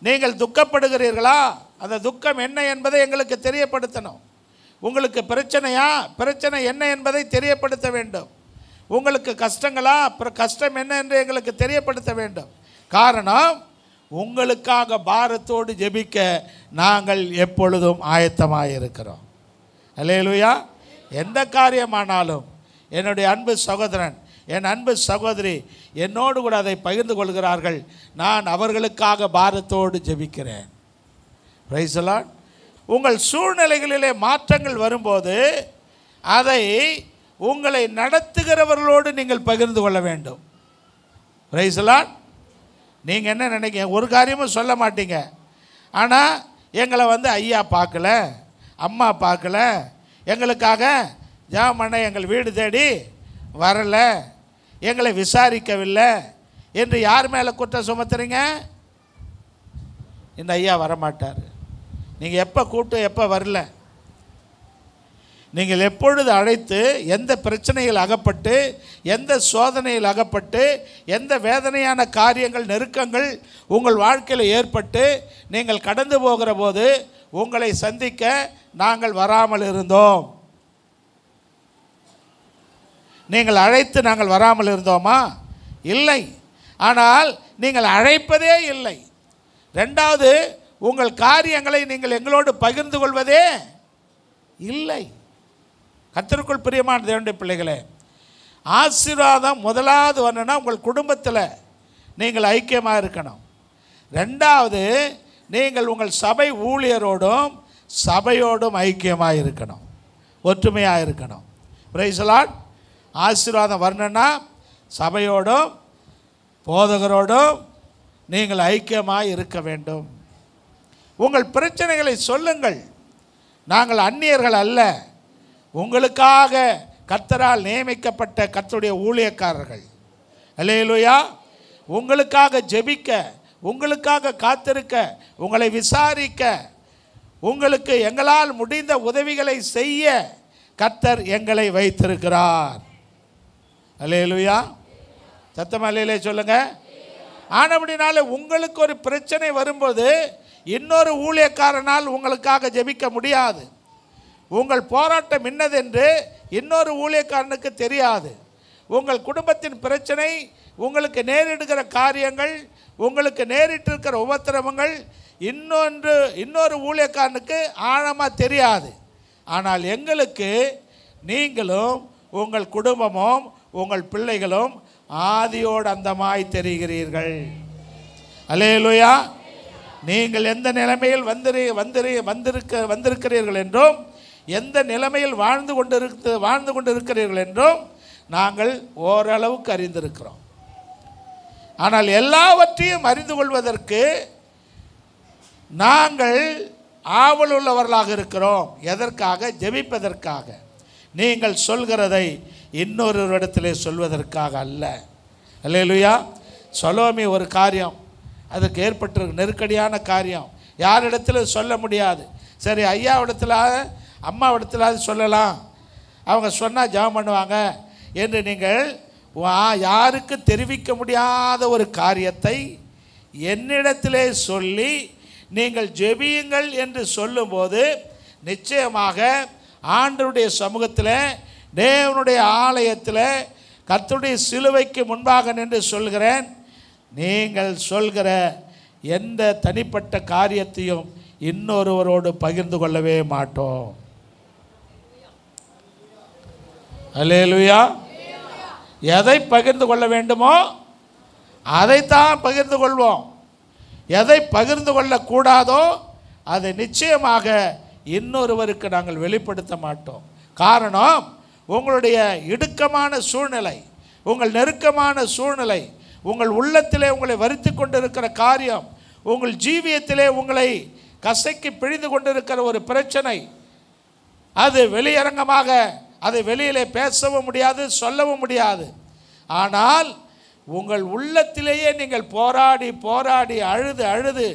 S1: நீங்கள் துக்கப்படுகிறீர்களா? அந்த துக்கம் என்ன என்பதை எங்களுக்கு தெரியப்படுத்தணும். உங்களுக்கு பிரச்சனையா? பிரச்சனை என்ன என்பதை தெரியப்படுத்த வேண்டும். உங்களுக்கு கஷ்டங்களா? கஷ்டம் என்ன என்று எங்களுக்கு தெரியப்படுத்த வேண்டும். காரணம், உங்களுக்காக பாரத்தோடு ஜெபிக்க நாங்கள் எப்பொழுதும் ஆயத்தமாக இருக்கிறோம். அல்லேலூயா. எந்த காரியமானாலும் என்னுடைய அன்பு சகோதரன், என் அன்பு சகோதரி என்னோடு கூட அதை பகிர்ந்து கொள்கிறார்கள். நான் அவர்களுக்காக பாரத்தோடு ஜெபிக்கிறேன். Price the Lord. உங்கள் சூழ்நிலைகளிலே மாற்றங்கள் வரும்போது அதை உங்களை நடத்துகிறவர்களோடு நீங்கள் பகிர்ந்து கொள்ள வேண்டும். Praise the Lord. நீங்கள் என்ன நினைக்கிறீங்க? ஒரு காரியமும் சொல்ல மாட்டீங்க. ஆனால் எங்களை ஐயா பார்க்கல, அம்மா பார்க்கல, எங்களுக்காக ஜெபம் பண்ண எங்கள் வீடு தேடி வரலை, எங்களை விசாரிக்கவில்லை என்று யார் மேலே குற்றம் சுமத்துறீங்க? இந்த ஐயா வரமாட்டார். நீங்கள் எப்போ கூப்பிட்டு எப்போ வரல, நீங்கள் எப்பொழுது அழைத்து எந்த பிரச்சனையில் அகப்பட்டு, எந்த சோதனையில் அகப்பட்டு, எந்த வேதனையான காரியங்கள் நெருக்கங்கள் உங்கள் வாழ்க்கையில் ஏற்பட்டு நீங்கள் கடந்து போகிற போது உங்களை சந்திக்க நாங்கள் வராமல் இருந்தோம். நீங்கள் அழைத்து நாங்கள் வராமல் இருந்தோமா? இல்லை. ஆனால் நீங்கள் அழைப்பதே இல்லை. ரெண்டாவது, உங்கள் காரியங்களை நீங்கள் எங்களோடு பகிர்ந்து கொள்வதே இல்லை. கர்த்தருக்குள் பிரியமான தேவனுடைய பிள்ளைகளே, ஆசீர்வாதம் முதலாவது வரணும்னா உங்கள் குடும்பத்தில் நீங்கள் ஐக்கியமாக இருக்கணும். ரெண்டாவது, நீங்கள் உங்கள் சபை ஊழியரோடும் சபையோடும் ஐக்கியமாக இருக்கணும், ஒற்றுமையாக இருக்கணும். Praise the Lord. ஆசீர்வாதம் வரணும்னா சபையோடும் போதகரோடும் நீங்கள் ஐக்கியமாக இருக்க வேண்டும். உங்கள் பிரச்சனைகளை சொல்லுங்கள். நாங்கள் அந்நியர்கள் அல்ல, உங்களுக்காக கர்த்தரால் நியமிக்கப்பட்ட கர்த்தருடைய ஊழியக்காரர்கள். அல்லேலூயா. உங்களுக்காக ஜெபிக்க, உங்களுக்காக காத்திருக்க, உங்களை விசாரிக்க, உங்களுக்கு எங்களால் முடிந்த உதவிகளை செய்ய கர்த்தர் எங்களை வைத்திருக்கிறார். அல்லேலூயா. சத்தமா அல்லேலூயா சொல்லுங்க. ஆனபடினால உங்களுக்கு ஒரு பிரச்சனை வரும்போது இன்னொரு ஊழியக்காரனால் உங்களுக்காக ஜெபிக்க முடியாது. உங்கள் போராட்டம் என்னதென்று இன்னொரு ஊழியக்காரனுக்கு தெரியாது. உங்கள் குடும்பத்தின் பிரச்சனை, உங்களுக்கு நேரிடுகிற காரியங்கள், உங்களுக்கு நேரிட்டிருக்கிற உபத்திரவங்கள் இன்னொரு ஊழியக்காரனுக்கு ஆழமாக தெரியாது. ஆனால் எங்களுக்கு நீங்களும் உங்கள் குடும்பமும் உங்கள் பிள்ளைகளும் ஆதியோடு அந்தமாய் தெரிகிறீர்கள். அல்லேலூயா. நீங்கள் எந்த நிலைமையில் வந்திருக்கிறீர்கள் என்றும், எந்த நிலைமையில் வாழ்ந்து கொண்டிருக்கிறீர்கள் என்றும் நாங்கள் ஓரளவுக்கு அறிந்திருக்கிறோம். ஆனால் எல்லாவற்றையும் அறிந்து கொள்வதற்கு நாங்கள் ஆவல் உள்ளவர்களாக இருக்கிறோம். எதற்காக? ஜெபிப்பதற்காக. நீங்கள் சொல்கிறதை இன்னொரு இடத்திலே சொல்வதற்காக அல்ல. அல்லேலூயா. சலோமி ஒரு காரியம், அதுக்கு ஏற்பட்டிருக்க நெருக்கடியான காரியம், யாரிடத்தில் சொல்ல முடியாது. சரி, ஐயாவிடத்தில் அம்மாவிடத்தில் சொல்லலாம், அவங்க சொன்னால் ஜெபம் பண்ணுவாங்க என்று நீங்கள் யாருக்கு தெரிவிக்க முடியாத ஒரு காரியத்தை என்னிடத்திலே சொல்லி நீங்கள் ஜெபியுங்கள் என்று சொல்லும்போது நிச்சயமாக ஆண்டவருடைய சமூகத்தில், தேவனுடைய ஆலயத்தில், கர்த்தருடைய சிலுவைக்கு முன்பாக நின்று சொல்கிறேன், நீங்கள் சொல்கிற எந்த தனிப்பட்ட காரியத்தையும் இன்னொருவரோடு பகிர்ந்து கொள்ளவே மாட்டோம். அல்லேலூயா. எதை பகிர்ந்து கொள்ள வேண்டுமோ அதைத்தான் பகிர்ந்து கொள்வோம். எதை பகிர்ந்து கொள்ளக்கூடாதோ அதை நிச்சயமாக இன்னொருவருக்கு நாங்கள் வெளிப்படுத்த மாட்டோம். காரணம், உங்களுடைய இடுக்கமான சூழ்நிலை, உங்கள் நெருக்கமான சூழ்நிலை, உங்கள் உள்ளத்திலே உங்களை வருத்தி கொண்டிருக்கிற காரியம், உங்கள் ஜீவியத்திலே உங்களை கசைக்கு பிழிந்து கொண்டிருக்கிற ஒரு பிரச்சனை, அது வெளியரங்கமாக அதை வெளியிலே பேசவும் முடியாது, சொல்லவும் முடியாது. ஆனால் உங்கள் உள்ளத்திலேயே நீங்கள் போராடி போராடி அழுது அழுது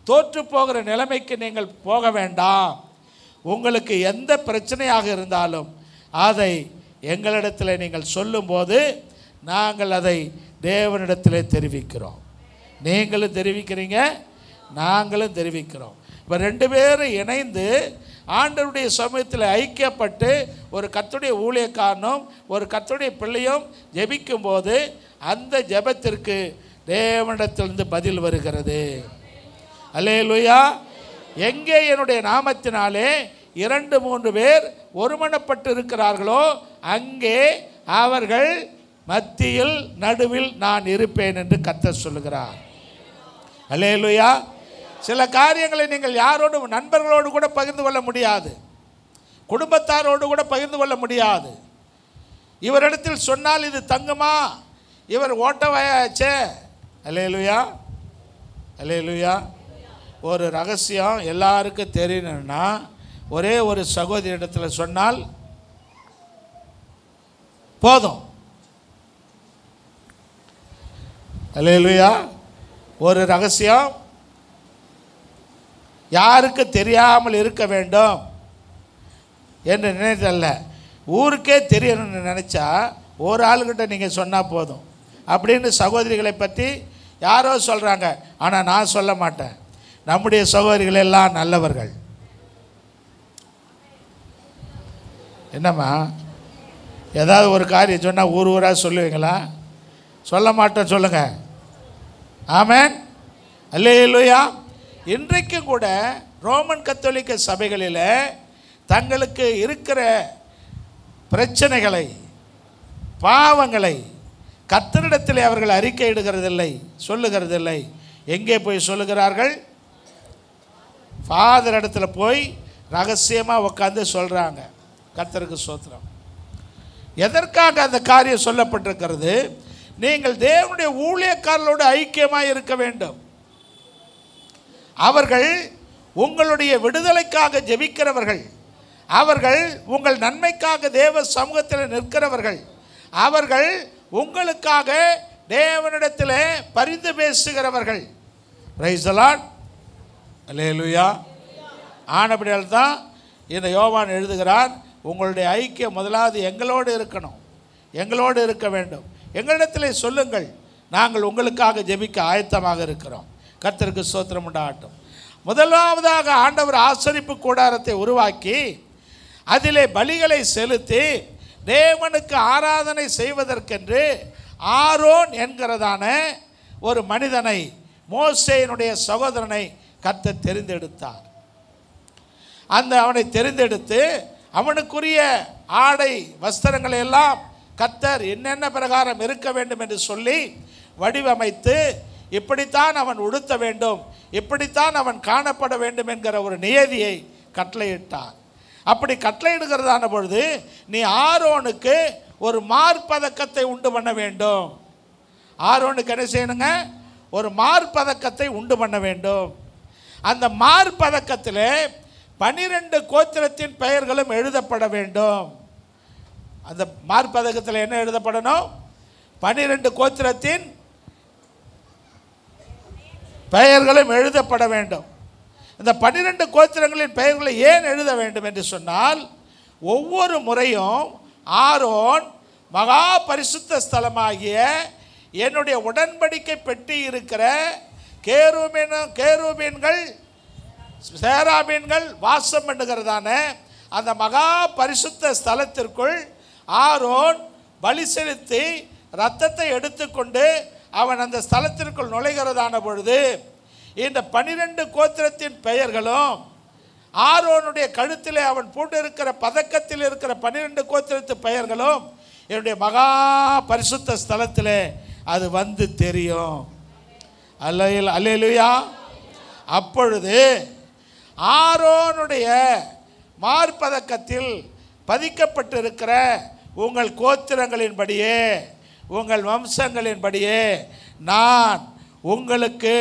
S1: தோற்று போகிற நிலைமைக்கு நீங்கள் போக வேண்டாம். உங்களுக்கு எந்த பிரச்சனையாக இருந்தாலும் அதை எங்களிடத்தில் நீங்கள் சொல்லும்போது நாங்கள் அதை தேவனிடத்திலே தெரிவிக்கிறோம். நீங்களும் தெரிவிக்கிறீங்க, நாங்களும் தெரிவிக்கிறோம். இப்போ ரெண்டு பேரும் இணைந்து ஆண்டவருடைய சமூகத்தில் ஐக்கியப்பட்டு ஒரு கர்த்தருடைய ஊழியக்காரனும் ஒரு கர்த்தருடைய பிள்ளையும் ஜெபிக்கும்போது அந்த ஜெபத்திற்கு தேவனிடத்திலிருந்து பதில் வருகிறது. அல்லேலூயா. எங்கே என்னுடைய நாமத்தினாலே 2-3 பேர் ஒருமனப்பட்டு இருக்கிறார்களோ அங்கே அவர்கள் மத்தியில் நடுவில் நான் இருப்பேன் என்று கர்த்தர் சொல்லுகிறார். அல்லேலூயா. சில காரியங்களை நீங்கள் யாரோடு, நண்பர்களோடு கூட பகிர்ந்து கொள்ள முடியாது, குடும்பத்தாரோடு கூட பகிர்ந்து கொள்ள முடியாது. இவரிடத்தில் சொன்னால் இது தங்குமா, இவர் ஓட்ட வயாச்சே. அல்லேலூயா, அல்லேலூயா. ஒரு ரகசியம் எல்லாருக்கும் தெரியணும்னா ஒரே ஒரு சகோதரி இடத்துல சொன்னால் போதும். அல்லேலூயா. ஒரு ரகசியம் யாருக்கு தெரியாமல் இருக்க வேண்டும் என்று நினைத்தல்ல, ஊருக்கே தெரியணும்னு நினச்சா ஒரு ஆளுக்கிட்ட நீங்கள் சொன்னால் போதும் அப்படின்னு சகோதரிகளை பற்றி யாரோ சொல்கிறாங்க. ஆனால் நான் சொல்ல மாட்டேன். நம்முடைய சகோதரிகள் எல்லாம் நல்லவர்கள். என்னம்மா, ஏதாவது ஒரு காரியம் சொன்னால் ஊர் ஊராக சொல்லுவீங்களா? சொல்ல மாட்டேன், சொல்லுங்கள். ஆமென், அல்லேலூயா. இன்றைக்கும் கூட ரோமன் கத்தோலிக்க சபைகளில் தங்களுக்கு இருக்கிற பிரச்சனைகளை, பாவங்களை கர்த்தரிடத்தில் அவர்கள் அறிக்கையிடுகிறதில்லை, சொல்லுகிறதில்லை. எங்கே போய் சொல்லுகிறார்கள்? ஃபாதர் இடத்துல போய் ரகசியமாக உட்காந்து சொல்கிறாங்க. கர்த்தருக்கு ஸ்தோத்திரம். எதற்காக அந்த காரியம் சொல்லப்பட்டிருக்கிறது? நீங்கள் தேவனுடைய ஊழியக்காரர்களோடு ஐக்கியமாக இருக்க வேண்டும். அவர்கள் உங்களுடைய விடுதலைக்காக ஜெபிக்கிறவர்கள், அவர்கள் உங்கள் நன்மைக்காக தேவ சமூகத்தில் நிற்கிறவர்கள், அவர்கள் உங்களுக்காக தேவனிடத்தில் பரிந்து பேசுகிறவர்கள். பிரைஸ் தி லார்ட், அல்லேலூயா. ஆனபடியால் தான் இந்த யோவான் எழுதுகிறார், உங்களுடைய ஐக்கியம் முதலாவது எங்களோடு இருக்கணும், எங்களோடு இருக்க வேண்டும். எங்களிடத்தில் சொல்லுங்கள், நாங்கள் உங்களுக்காக ஜெபிக்க ஆயத்தமாக இருக்கிறோம். கர்த்தருக்கு ஸ்தோத்திரம் உண்டாகட்டும். முதலாவதாக ஆண்டவர் ஆசரிப்பு கூடாரத்தை உருவாக்கி அதிலே பலிகளை செலுத்தி தேவனுக்கு ஆராதனை செய்வதற்கென்று ஆரோன் என்கிறதான ஒரு மனிதனை, மோசேயினுடைய சகோதரனை கர்த்தர் தெரிந்தெடுத்தார். அவனை தெரிந்தெடுத்து அவனுக்குரிய ஆடை வஸ்திரங்களை எல்லாம் கர்த்தர் என்னென்ன பிரகாரம் இருக்க வேண்டும் என்று சொல்லி வடிவமைத்து, இப்படித்தான் அவன் உடுத்த வேண்டும், இப்படித்தான் அவன் காணப்பட வேண்டும் என்கிற ஒரு நியதியை கட்டளையிட்டார். அப்படி கட்டளையிடுகிறதான பொழுது நீ ஆரோனுக்கு ஒரு மார்பதக்கத்தை உண்டு பண்ண வேண்டும். ஆரோனுக்கு என்ன செய்யணுங்க? ஒரு மார்பதக்கத்தை உண்டு பண்ண வேண்டும். அந்த மார்பதக்கத்தில் 12 கோத்திரத்தின் பெயர்களும் எழுதப்பட வேண்டும். அந்த மார்பதக்கத்தில் என்ன எழுதப்படணும்? 12 கோத்திரத்தின் பெயர்களும் எழுதப்பட வேண்டும். இந்த 12 கோத்திரங்களின் பெயர்களை ஏன் எழுத வேண்டும் என்று சொன்னால், ஒவ்வொரு முறையும் ஆரோன் மகா பரிசுத்த ஸ்தலமாகிய என்னுடைய உடன்படிக்கை பெட்டி இருக்கிற கேருபீன்கள் சேராபீன்கள் வாசம் பண்ணுகிறதான அந்த மகா பரிசுத்த ஸ்தலத்திற்குள் ஆரோன் பலி செலுத்தி இரத்தத்தை எடுத்துக்கொண்டு அவன் அந்த ஸ்தலத்திற்குள் நுழைகிறதான பொழுது இந்த 12 கோத்திரத்தின் பெயர்களும் ஆரோனுடைய கழுத்திலே அவன் போட்டு இருக்கிற பதக்கத்தில் இருக்கிற 12 கோத்திரத்து பெயர்களும் என்னுடைய மகா பரிசுத்த ஸ்தலத்திலே அது வந்து தெரியும். அல்லேலூயா. அப்பொழுது ஆரோனுடைய மார்பதக்கத்தில் பதிக்கப்பட்டிருக்கிற உங்கள் கோத்திரங்களின்படியே, உங்கள் வம்சங்களின்படியே நான் உங்களுக்கு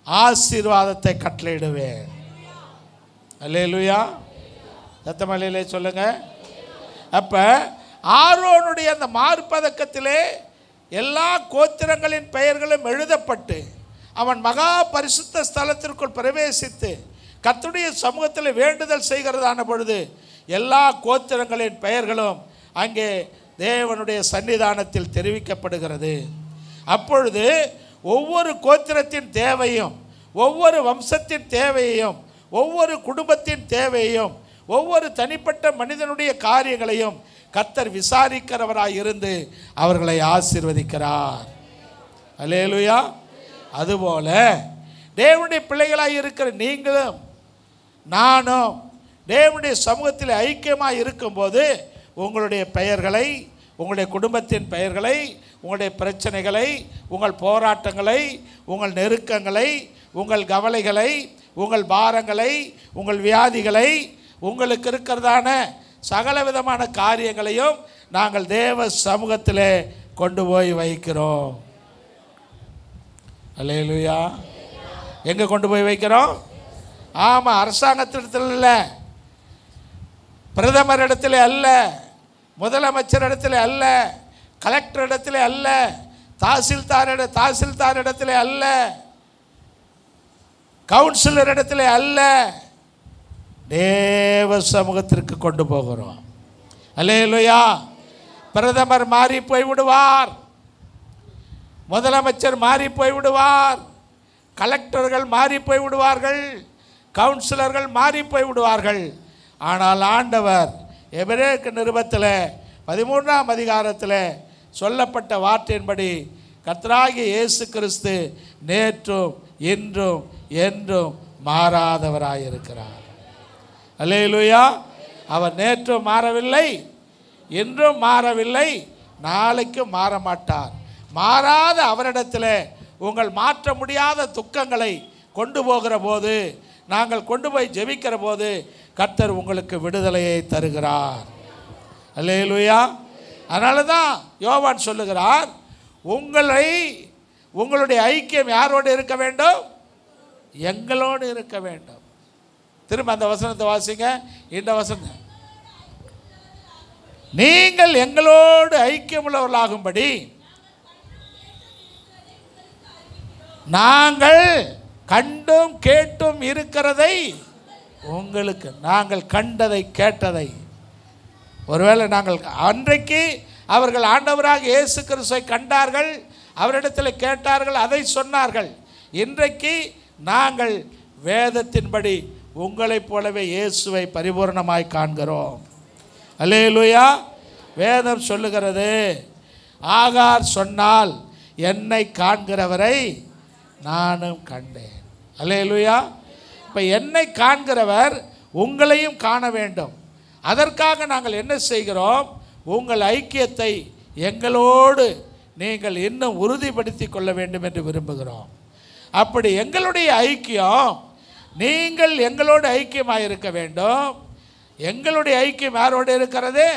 S1: ஆசீர்வாதத்தை கட்டளையிடுவேன். அல்லேலூயா. சத்தமல்லையிலே சொல்லுங்க. அப்ப ஆரோனுடைய அந்த மார்பதக்கத்திலே எல்லா கோத்திரங்களின் பெயர்களும் எழுதப்பட்டு அவன் மகா பரிசுத்த ஸ்தலத்திற்குள் பிரவேசித்து கர்த்தருடைய சமூகத்தில் வேண்டுதல் செய்கிறதான பொழுது எல்லா கோத்திரங்களின் பெயர்களும் அங்கே தேவனுடைய சன்னிதானத்தில் தெரிவிக்கப்படுகிறது. அப்பொழுது ஒவ்வொரு கோத்திரத்தின் தேவையும், ஒவ்வொரு வம்சத்தின் தேவையையும், ஒவ்வொரு குடும்பத்தின் தேவையையும், ஒவ்வொரு தனிப்பட்ட மனிதனுடைய காரியங்களையும் கர்த்தர் விசாரிக்கிறவராய் இருந்து அவர்களை ஆசீர்வதிக்கிறார். அல்லேலூயா. அதுபோல தேவனுடைய பிள்ளைகளாய் இருக்கிற நீங்களும் நானும் தேவனுடைய சமூகத்தில் ஐக்கியமாக இருக்கும்போது உங்களுடைய பெயர்களை, உங்களுடைய குடும்பத்தின் பெயர்களை, உங்களுடைய பிரச்சனைகளை, உங்கள் போராட்டங்களை, உங்கள் நெருக்கங்களை, உங்கள் கவலைகளை, உங்கள் பாரங்களை, உங்கள் வியாதிகளை, உங்களுக்கு இருக்கிறதான சகல விதமான காரியங்களையும் நாங்கள் தேவ சமூகத்திலே கொண்டு போய் வைக்கிறோம். அல்லேலூயா. எங்கே கொண்டு போய் வைக்கிறோம்? ஆமாம், அரசாங்கத்திடத்தில் இல்லை, பிரதமர் இடத்துல அல்ல, முதலமைச்சர் இடத்துல அல்ல, கலெக்டர் இடத்துல அல்ல, தாசில்தார் இடத்துல அல்ல, கவுன்சிலர் இடத்துல அல்ல, தேவ சமூகத்திற்கு கொண்டு போகிறோம். அல்லேலூயா. பிரதமர் மாறி போய் விடுவார், முதலமைச்சர் மாறி போய் விடுவார், கலெக்டர்கள் மாறி போய் விடுவார்கள், கவுன்சிலர்கள் மாறி போய் விடுவார்கள். ஆனால் ஆண்டவர் எபிரேயருக்கு நிருபத்தில் 13ஆம் அதிகாரத்தில் சொல்லப்பட்ட வார்த்தையின்படி கர்த்தராகிய இயேசு கிறிஸ்து நேற்றும் இன்றும் என்றும் மாறாதவராயிருக்கிறார். அல்லேலூயா. அவர் நேற்றும் மாறவில்லை, இன்றும் மாறவில்லை, நாளைக்கும் மாற மாட்டார். மாறாத அவரிடத்தில் உங்கள் மாற்ற முடியாத துக்கங்களை கொண்டு போகிற போது, நாங்கள் கொண்டு போய் ஜெபிக்கிற போது கர்த்தர் உங்களுக்கு விடுதலையை தருகிறார். அல்லேலூயா. அதனால தான் யோவான் சொல்லுகிறார், உங்களுடைய ஐக்கியம் யாரோடு இருக்க வேண்டும்? எங்களோடு இருக்க வேண்டும். திரும்ப அந்த வசனத்தை வாசிங்க. இந்த வசனம், நீங்கள் எங்களோடு ஐக்கியமுள்ளவர்களாகும்படி நாங்கள் கண்டும் கேட்டும் இருக்கிறதை உங்களுக்கு, நாங்கள் கண்டதை கேட்டதை, ஒருவேளை நாங்கள் அன்றைக்கு அவர்கள் ஆண்டவராக இயேசு கிறிஸ்துவை கண்டார்கள், அவரிடத்தில் கேட்டார்கள், அதை சொன்னார்கள். இன்றைக்கு நாங்கள் வேதத்தின்படி உங்களைப் போலவே இயேசுவை பரிபூர்ணமாய் காண்கிறோம். அல்லேலூயா. வேதம் சொல்லுகிறது, ஆகார் சொன்னால் என்னை காண்கிறவரை நானும் கண்டேன். அல்லேலூயா. இப்போ என்னை காண்கிறவர் உங்களையும் காண வேண்டும். அதற்காக நாங்கள் என்ன செய்கிறோம்? உங்கள் ஐக்கியத்தை எங்களோடு நீங்கள் இன்னும் உறுதிப்படுத்தி கொள்ள வேண்டும் என்று விரும்புகிறோம். அப்படி எங்களுடைய ஐக்கியம், நீங்கள் எங்களோடு ஐக்கியமாக இருக்க வேண்டும். எங்களுடைய ஐக்கியம் யாரோடு இருக்கிறது?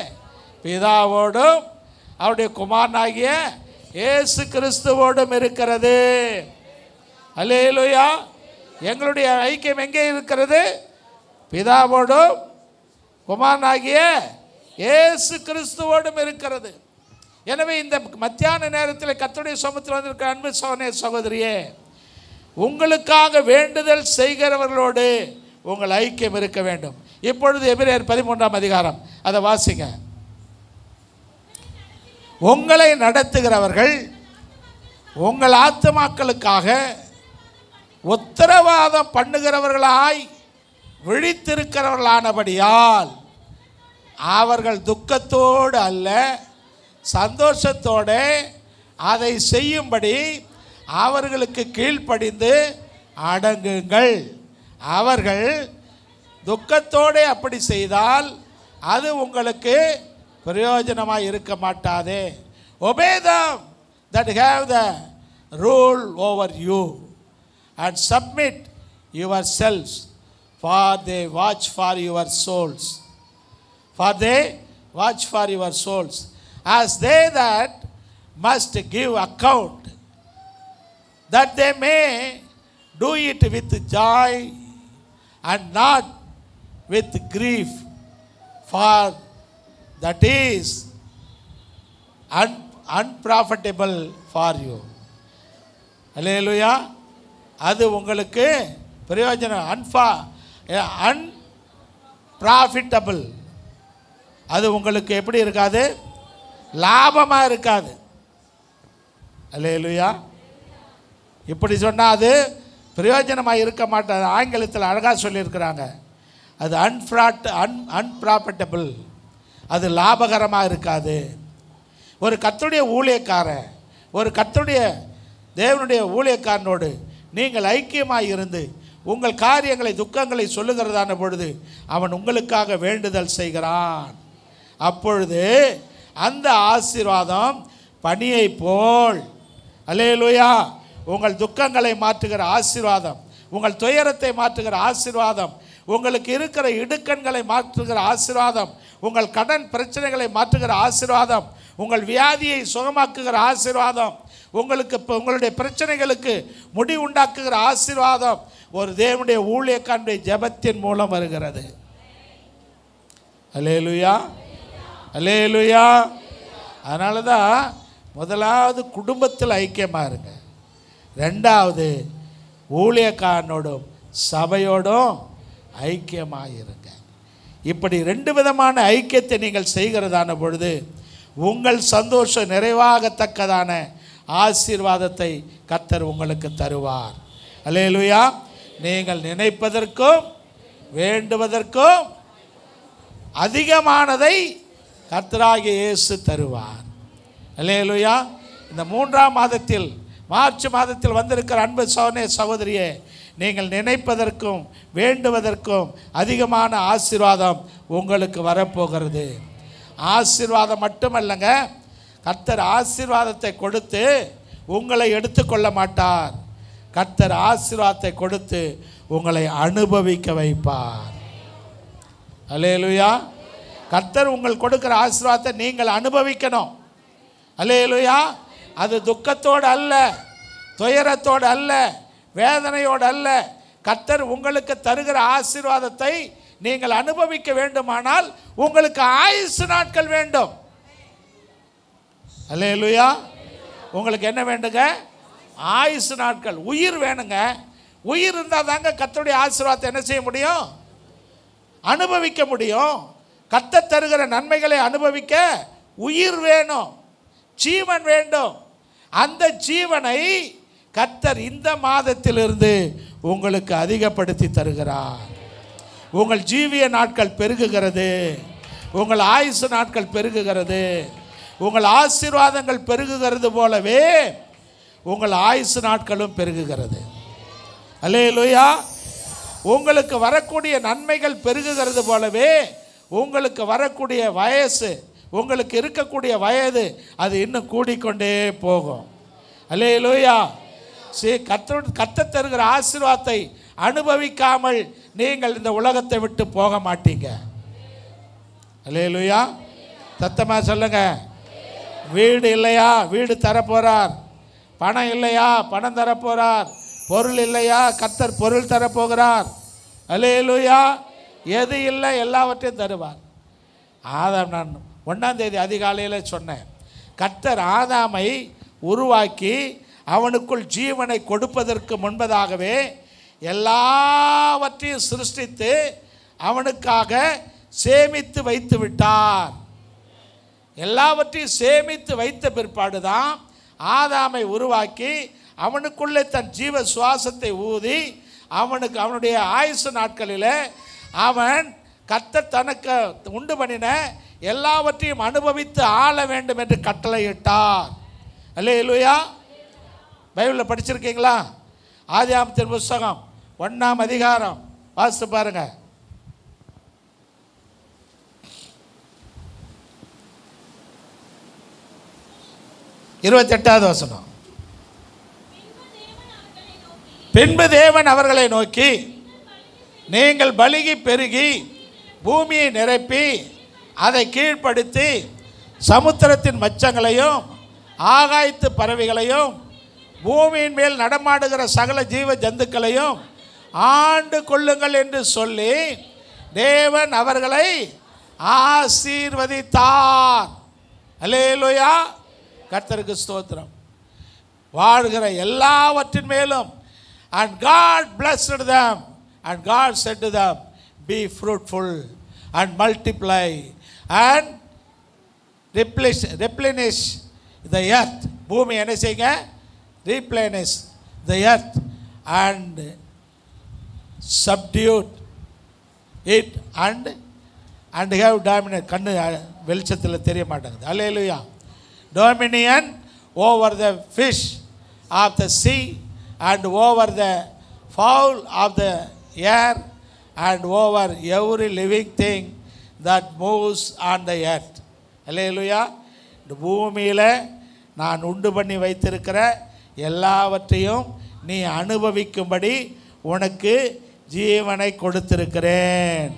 S1: பிதாவோடும் அவருடைய குமாரனாகிய இயேசு கிறிஸ்துவோடும் இருக்கிறது. அல்லேலூயா. எங்களுடைய ஐக்கியம் எங்கே இருக்கிறது? பிதாவோடும் குமாரனாகிய இயேசு கிறிஸ்துவோடும் இருக்கிறது. எனவே இந்த மத்தியான நேரத்தில் கர்த்தருடைய சமூகத்தில் வந்திருக்கிற அன்பு சகோதரனே, சகோதரியே, உங்களுக்காக வேண்டுதல் செய்கிறவர்களோடு உங்கள் ஐக்கியம் இருக்க வேண்டும். இப்பொழுது எபிரேயர் 13ஆம் அதிகாரம், அதை வாசிங்க. உங்களை நடத்துகிறவர்கள் உங்கள் ஆத்துமாக்களுக்காக உத்தரவாதம் பண்ணுகிறவர்களாய் விழித்திருக்கிறவர்களானபடியால் அவர்கள் துக்கத்தோடு அல்ல, சந்தோஷத்தோடு அதை செய்யும்படி அவர்களுக்கு கீழ்ப்படிந்து அடங்குங்கள். அவர்கள் துக்கத்தோடு அப்படி செய்தால் அது உங்களுக்கு பிரயோஜனமாக இருக்க மாட்டாதே. Obey them that have the rule over you and submit yourselves, for they watch for your souls. For they watch for your souls, as they that must give account, that they may do it with joy and not with grief, for that is unprofitable for you. அல்லேலூயா. அது உங்களுக்கு பிரயோஜனம், unprofitable. அது உங்களுக்கு எப்படி இருக்காது? லாபமாக இருக்காது. அல்லேலூயா. இப்படி சொன்னால் அது பிரயோஜனமாக இருக்க மாட்டாது. ஆங்கிலத்தில் அழகாக சொல்லியிருக்கிறாங்க, அது அன்ப்ராஃபிட்டபிள், அது லாபகரமாக இருக்காது. ஒரு கர்த்தருடைய ஊழியக்காரன், ஒரு கர்த்தருடைய தேவனுடைய ஊழியக்காரனோடு நீங்கள் ஐக்கியமாக இருந்து உங்கள் காரியங்களை, துக்கங்களை சொல்லுகிறதான பொழுது அவன் உங்களுக்காக வேண்டுதல் செய்கிறான். அப்பொழுது அந்த ஆசீர்வாதம் பனியை போல், அல்லேலூயா, உங்கள் துக்கங்களை மாற்றுகிற ஆசீர்வாதம் உங்கள் துயரத்தை மாற்றுகிற ஆசீர்வாதம், உங்களுக்கு இருக்கிற இடுக்கண்களை மாற்றுகிற ஆசீர்வாதம், உங்கள் கடன் பிரச்சனைகளை மாற்றுகிற ஆசீர்வாதம், உங்கள் வியாதியை சுகமாக்குகிற ஆசீர்வாதம், உங்களுக்கு உங்களுடைய பிரச்சனைகளுக்கு முடிவு உண்டாக்குகிற ஆசீர்வாதம் ஒரு தேவனுடைய ஊழியக்காரனுடைய ஜெபத்தின் மூலம் வருகிறது. அல்லேலூயா, அல்லேலூயா. அதனால தான் முதலாவது குடும்பத்தில் ஐக்கியமாக இருங்க, ரெண்டாவது ஊழியக்காரனோடும் சபையோடும் ஐக்கியமாக இருங்க. இப்படி ரெண்டு விதமான ஐக்கியத்தை நீங்கள் செய்கிறதான பொழுது உங்கள் சந்தோஷம் நிறைவாகத்தக்கதான ஆசீர்வாதத்தை கர்த்தர் உங்களுக்கு தருவார். அல்லேலூயா. நீங்கள் நினைப்பதற்கும் வேண்டுவதற்கும் அதிகமானதை கர்த்தராகிய இயேசு தருவார். அல்லேலூயா. இந்த 3ஆம் மாதத்தில் மார்ச் மாதத்தில் வந்திருக்கிற அன்பு சகோதரனே சகோதரியே, நீங்கள் நினைப்பதற்கும் வேண்டுவதற்கும் அதிகமான ஆசீர்வாதம் உங்களுக்கு வரப்போகிறது. ஆசீர்வாதம் மட்டுமல்லங்க, கர்த்தர் ஆசீர்வாதத்தை கொடுத்து உங்களை எடுத்துக்கொள்ள மாட்டார். கர்த்தர் ஆசீர்வாதத்தை கொடுத்து உங்களை அனுபவிக்க வைப்பார். அல்லேலூயா. கர்த்தர் உங்களுக்கு கொடுக்கிற ஆசீர்வாதத்தை நீங்கள் அனுபவிக்கணும். அல்லேலூயா. அது துக்கத்தோடு அல்ல, துயரத்தோடு அல்ல, வேதனையோடு அல்ல. கர்த்தர் உங்களுக்கு தருகிற ஆசீர்வாதத்தை நீங்கள் அனுபவிக்க வேண்டுமானால் உங்களுக்கு ஆயுசு நாட்கள் வேண்டும். அல்லேலூயா. உங்களுக்கு என்ன வேண்டுங்க? ஆயுசு நாட்கள், உயிர் வேணுங்க. உயிர் இருந்தால் தாங்க கர்த்தருடைய ஆசீர்வாதத்தை என்ன செய்ய முடியும்? அனுபவிக்க முடியும். கர்த்தர் தருகிற நன்மைகளை அனுபவிக்க உயிர் வேணும், ஜீவன் வேண்டும். அந்த ஜீவனை கர்த்தர் இந்த மாதத்திலிருந்து உங்களுக்கு அதிகப்படுத்தி தருகிறார். உங்கள் ஜீவிய நாட்கள் பெருகுகிறது, உங்கள் ஆயுசு நாட்கள் பெருகுகிறது, உங்கள் ஆசீர்வாதங்கள் பெருகுகிறது போலவே உங்கள் ஆயுசு நாட்களும் பெருகுகிறது. அல்லேலூயா. உங்களுக்கு வரக்கூடிய நன்மைகள் பெருகுகிறது போலவே உங்களுக்கு வரக்கூடிய வயசு, உங்களுக்கு இருக்கக்கூடிய வயது அது இன்னும் கூடிக்கொண்டே போகும். அல்லேலூயா. கர்த்தர் தருகிற ஆசீர்வாதத்தை அனுபவிக்காமல் நீங்கள் இந்த உலகத்தை விட்டு போக மாட்டீங்க. அல்லேலூயா. சத்தமாக சொல்லுங்க. வீடு இல்லையா? வீடு தரப்போகிறார். பணம் இல்லையா? பணம் தரப்போகிறார். பொருள் இல்லையா? கர்த்தர் பொருள் தரப்போகிறார். அல்லேலூயா. எது இல்லை எல்லாவற்றையும் தருவார். ஆதாம், நான் 1ஆம் தேதி அதிகாலையில் சொன்னேன், கர்த்தர் ஆதாமை உருவாக்கி அவனுக்குள் ஜீவனை கொடுப்பதற்கு முன்பதாகவே எல்லாவற்றையும் சிருஷ்டித்து அவனுக்காக சேமித்து வைத்து விட்டார். எல்லாவற்றையும் சேமித்து வைத்த பிற்பாடு தான் ஆதாமை உருவாக்கி அவனுக்குள்ளே தன் ஜீவ சுவாசத்தை ஊதி அவனுடைய ஆயுசு நாட்களில் அவன் கர்த்தர் தனக்கு உண்டு பண்ணின எல்லாவற்றையும் அனுபவித்து ஆள வேண்டும் என்று கட்டளையிட்டார். அல்லேலூயா. பைபிளில் படிச்சிருக்கீங்களா? ஆதியாகமத்தின் புஸ்தகம் 1ஆம் அதிகாரம் வாசித்து பாருங்க. இருபத்தெட்டாவது வசனம். பின்பு தேவன் அவர்களை நோக்கி, நீங்கள் பலுகி பெருகி பூமியை நிரப்பி அதை கீழ்ப்படுத்தி சமுத்திரத்தின் மச்சங்களையும் ஆகாயத்து பறவைகளையும் பூமியின் மேல் நடமாடுகிற சகல ஜீவ ஜந்துக்களையும் ஆண்டு கொள்ளுங்கள் என்று சொல்லி தேவன் அவர்களை ஆசீர்வதித்தார். அல்லேலூயா. கர்த்தருக்கு ஸ்தோத்திரம். வாழ்கிற எல்லாவற்றின் மேலும் and God blessed them and God said to them, be fruitful and multiply and replenish the earth. பூமி என்ன செய்யுங்க? replenish the earth and subdue it and have dominion. கண்ணு வெளிச்சத்தில் தெரிய மாட்டேங்குது. அல்லேலூயா. Dominion over the fish of the sea and over the fowl of the air and over every living thing that moves on the earth. அல்லேலூயா. இந்த பூமியில் நான் உண்டு பண்ணி வைத்திருக்கிற எல்லாவற்றையும் நீ அனுபவிக்கும்படி உனக்கு ஜீவனை கொடுத்திருக்கிறேன்.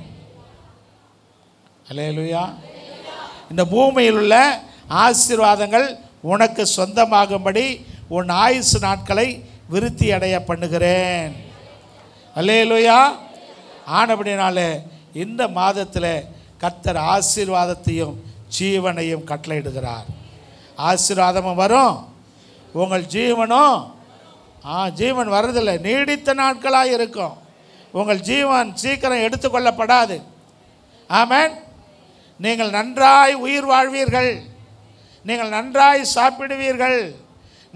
S1: அல்லேலூயா. இந்த பூமியில் உள்ள ஆசீர்வாதங்கள் உனக்கு சொந்தமாகும்படி உன் ஆயுசு நாட்களை விருத்தி அடைய பண்ணுகிறேன். அல்லேலூயா. ஆனபடினாலே இந்த மாதத்தில் கர்த்தர் ஆசீர்வாதத்தையும் ஜீவனையும் கட்டளையிடுகிறார். ஆசீர்வாதமும் வரும், உங்கள் ஜீவனும் ஜீவன் வர்றதில்லை, நீடித்த நாட்களாக இருக்கும். உங்கள் ஜீவன் சீக்கிரம் எடுத்துக்கொள்ளப்படாது. ஆமென். நீங்கள் நன்றாய் உயிர் வாழ்வீர்கள், நீங்கள் நன்றாய் சாப்பிடுவீர்கள்,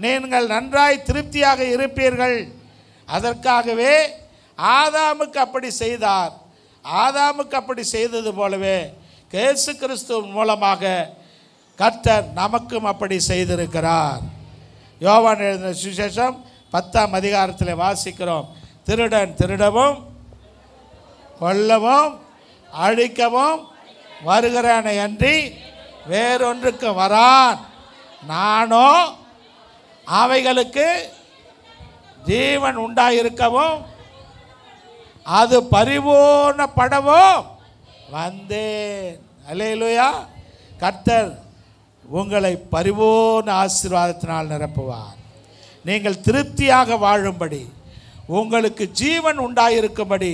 S1: நீங்கள் நன்றாய் திருப்தியாக இருப்பீர்கள். அதற்காகவே ஆதாமுக்கு அப்படி செய்தார். ஆதாமுக்கு அப்படி செய்தது போலவே இயேசு கிறிஸ்து மூலமாக கர்த்தர் நமக்கும் அப்படி செய்திருக்கிறார். யோவான் எழுதின சுவிசேஷம் 10ஆம் அதிகாரத்தில் வாசிக்கிறோம். திருடன் திருடவும் கொல்லவும் அழிக்கவும் வருகிறானே அன்றி வேறொன்றுக்கு வரான். நானோ அவைகளுக்கு ஜீவன் உண்டாயிருக்கவும் அது பரிபூர்ணப்படவும் வந்தேன். அல்லேலூயா. கர்த்தர் உங்களை பரிபூர்ண ஆசீர்வாதத்தினால் நிரப்புவார். நீங்கள் திருப்தியாக வாழும்படி, உங்களுக்கு ஜீவன் உண்டாயிருக்கும்படி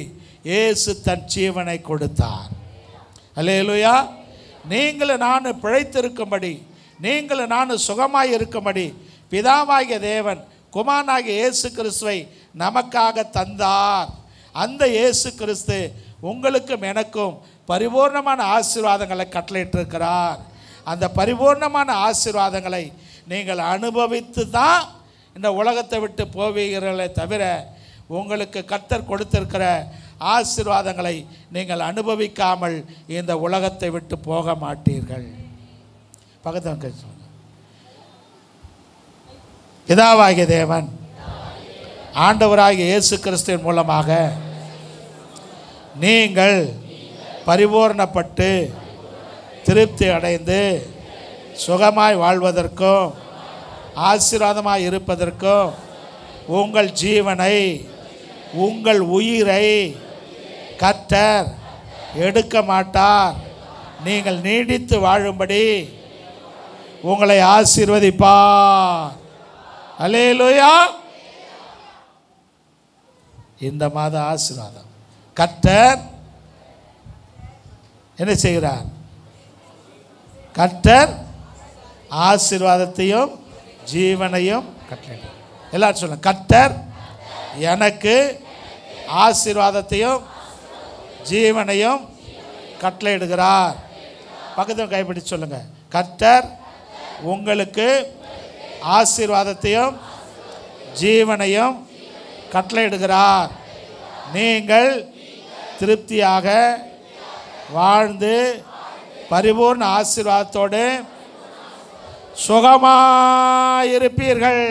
S1: இயேசு தன் ஜீவனை கொடுத்தார். அல்லேலூயா. நீங்களும் நான் பிழைத்திருக்கும்படி, நீங்களும் நான் சுகமாய் இருக்கும்படி பிதாவாகிய தேவன் குமாரனாகிய இயேசு கிறிஸ்துவை நமக்காக தந்தார். அந்த இயேசு கிறிஸ்து உங்களுக்கும் எனக்கும் பரிபூர்ணமான ஆசீர்வாதங்களை கட்டளையிட்டிருக்கிறார். அந்த பரிபூர்ணமான ஆசீர்வாதங்களை நீங்கள் அனுபவித்து தான் இந்த உலகத்தை விட்டு போவீர்களே தவிர, உங்களுக்கு கர்த்தர் கொடுத்திருக்கிற ஆசீர்வாதங்களை நீங்கள் அனுபவிக்காமல் இந்த உலகத்தை விட்டு போக மாட்டீர்கள். பக்கத்து பிதாவாகிய தேவன் ஆண்டவராகிய இயேசு கிறிஸ்துவின் மூலமாக நீங்கள் பரிபூர்ணப்பட்டு திருப்தி அடைந்து சுகமாய் வாழ்வதற்கும் ஆசீர்வாதமாய் இருப்பதற்கும் உங்கள் ஜீவனை, உங்கள் உயிரை கர்த்தர் எடுக்க மாட்டார். நீங்கள் நீடித்து வாழும்படி உங்களை ஆசீர்வதிப்பார். அல்லேலூயா. இந்த மாத ஆசீர்வாதம் கர்த்தர் என்ன செய்கிறார்? கர்த்தர் ஆசீர்வாதத்தையும் ஜீவனையும் கட்டளையிட்டார். எல்லாரும் சொல்லுங்க, கர்த்தர் எனக்கு ஆசீர்வாதத்தையும் ஜீவனையும் கட்டளையிடுகிறார். பக்கத்தில் கைப்பிடிச்சு சொல்லுங்க, கர்த்தர் உங்களுக்கு ஆசீர்வாதத்தையும் ஜீவனையும் கட்டளையிடுகிறார். நீங்கள் திருப்தியாக வாழ்ந்து பரிபூர்ண ஆசீர்வாதத்தோடு சுகமாயிருப்பீர்கள்.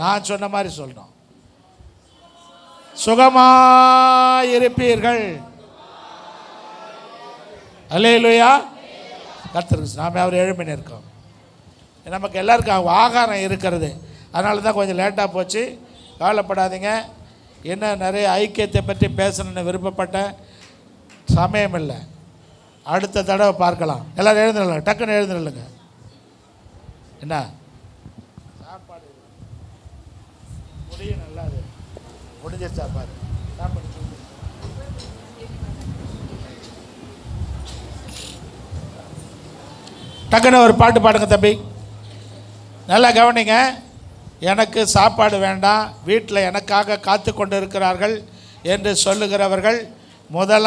S1: நான் சொன்ன மாதிரி சொல்லணும், சுகமாயிருப்பீர்கள். அல்லேலூயா. கர்த்தருக்கு நாம் அவர் 7 மணி இருக்கோம். நமக்கு எல்லாருக்கும் ஆகாரம் இருக்கிறது, அதனால தான் கொஞ்சம் லேட்டாக போச்சு. கவலைப்படாதீங்க. என்ன நிறைய ஐக்கியத்தை பற்றி பேசணுன்னு விருப்பப்பட்டேன், சமயம் இல்லை. அடுத்த தடவை பார்க்கலாம். எல்லோரும் எழுந்துடல, டக்குன்னு எழுந்துடலுங்க. என்ன சாப்பாடு முடியும், நல்லா அது முடிஞ்ச சாப்பாடு சாப்பாடு. டக்குன்னு ஒரு பாட்டு பாடுங்க தம்பி. நல்லா கவனிங்க. எனக்கு சாப்பாடு வேண்டாம், வீட்டில் எனக்காக காத்து கொண்டு இருக்கிறார்கள் என்று சொல்லுகிறவர்கள் முதல்ல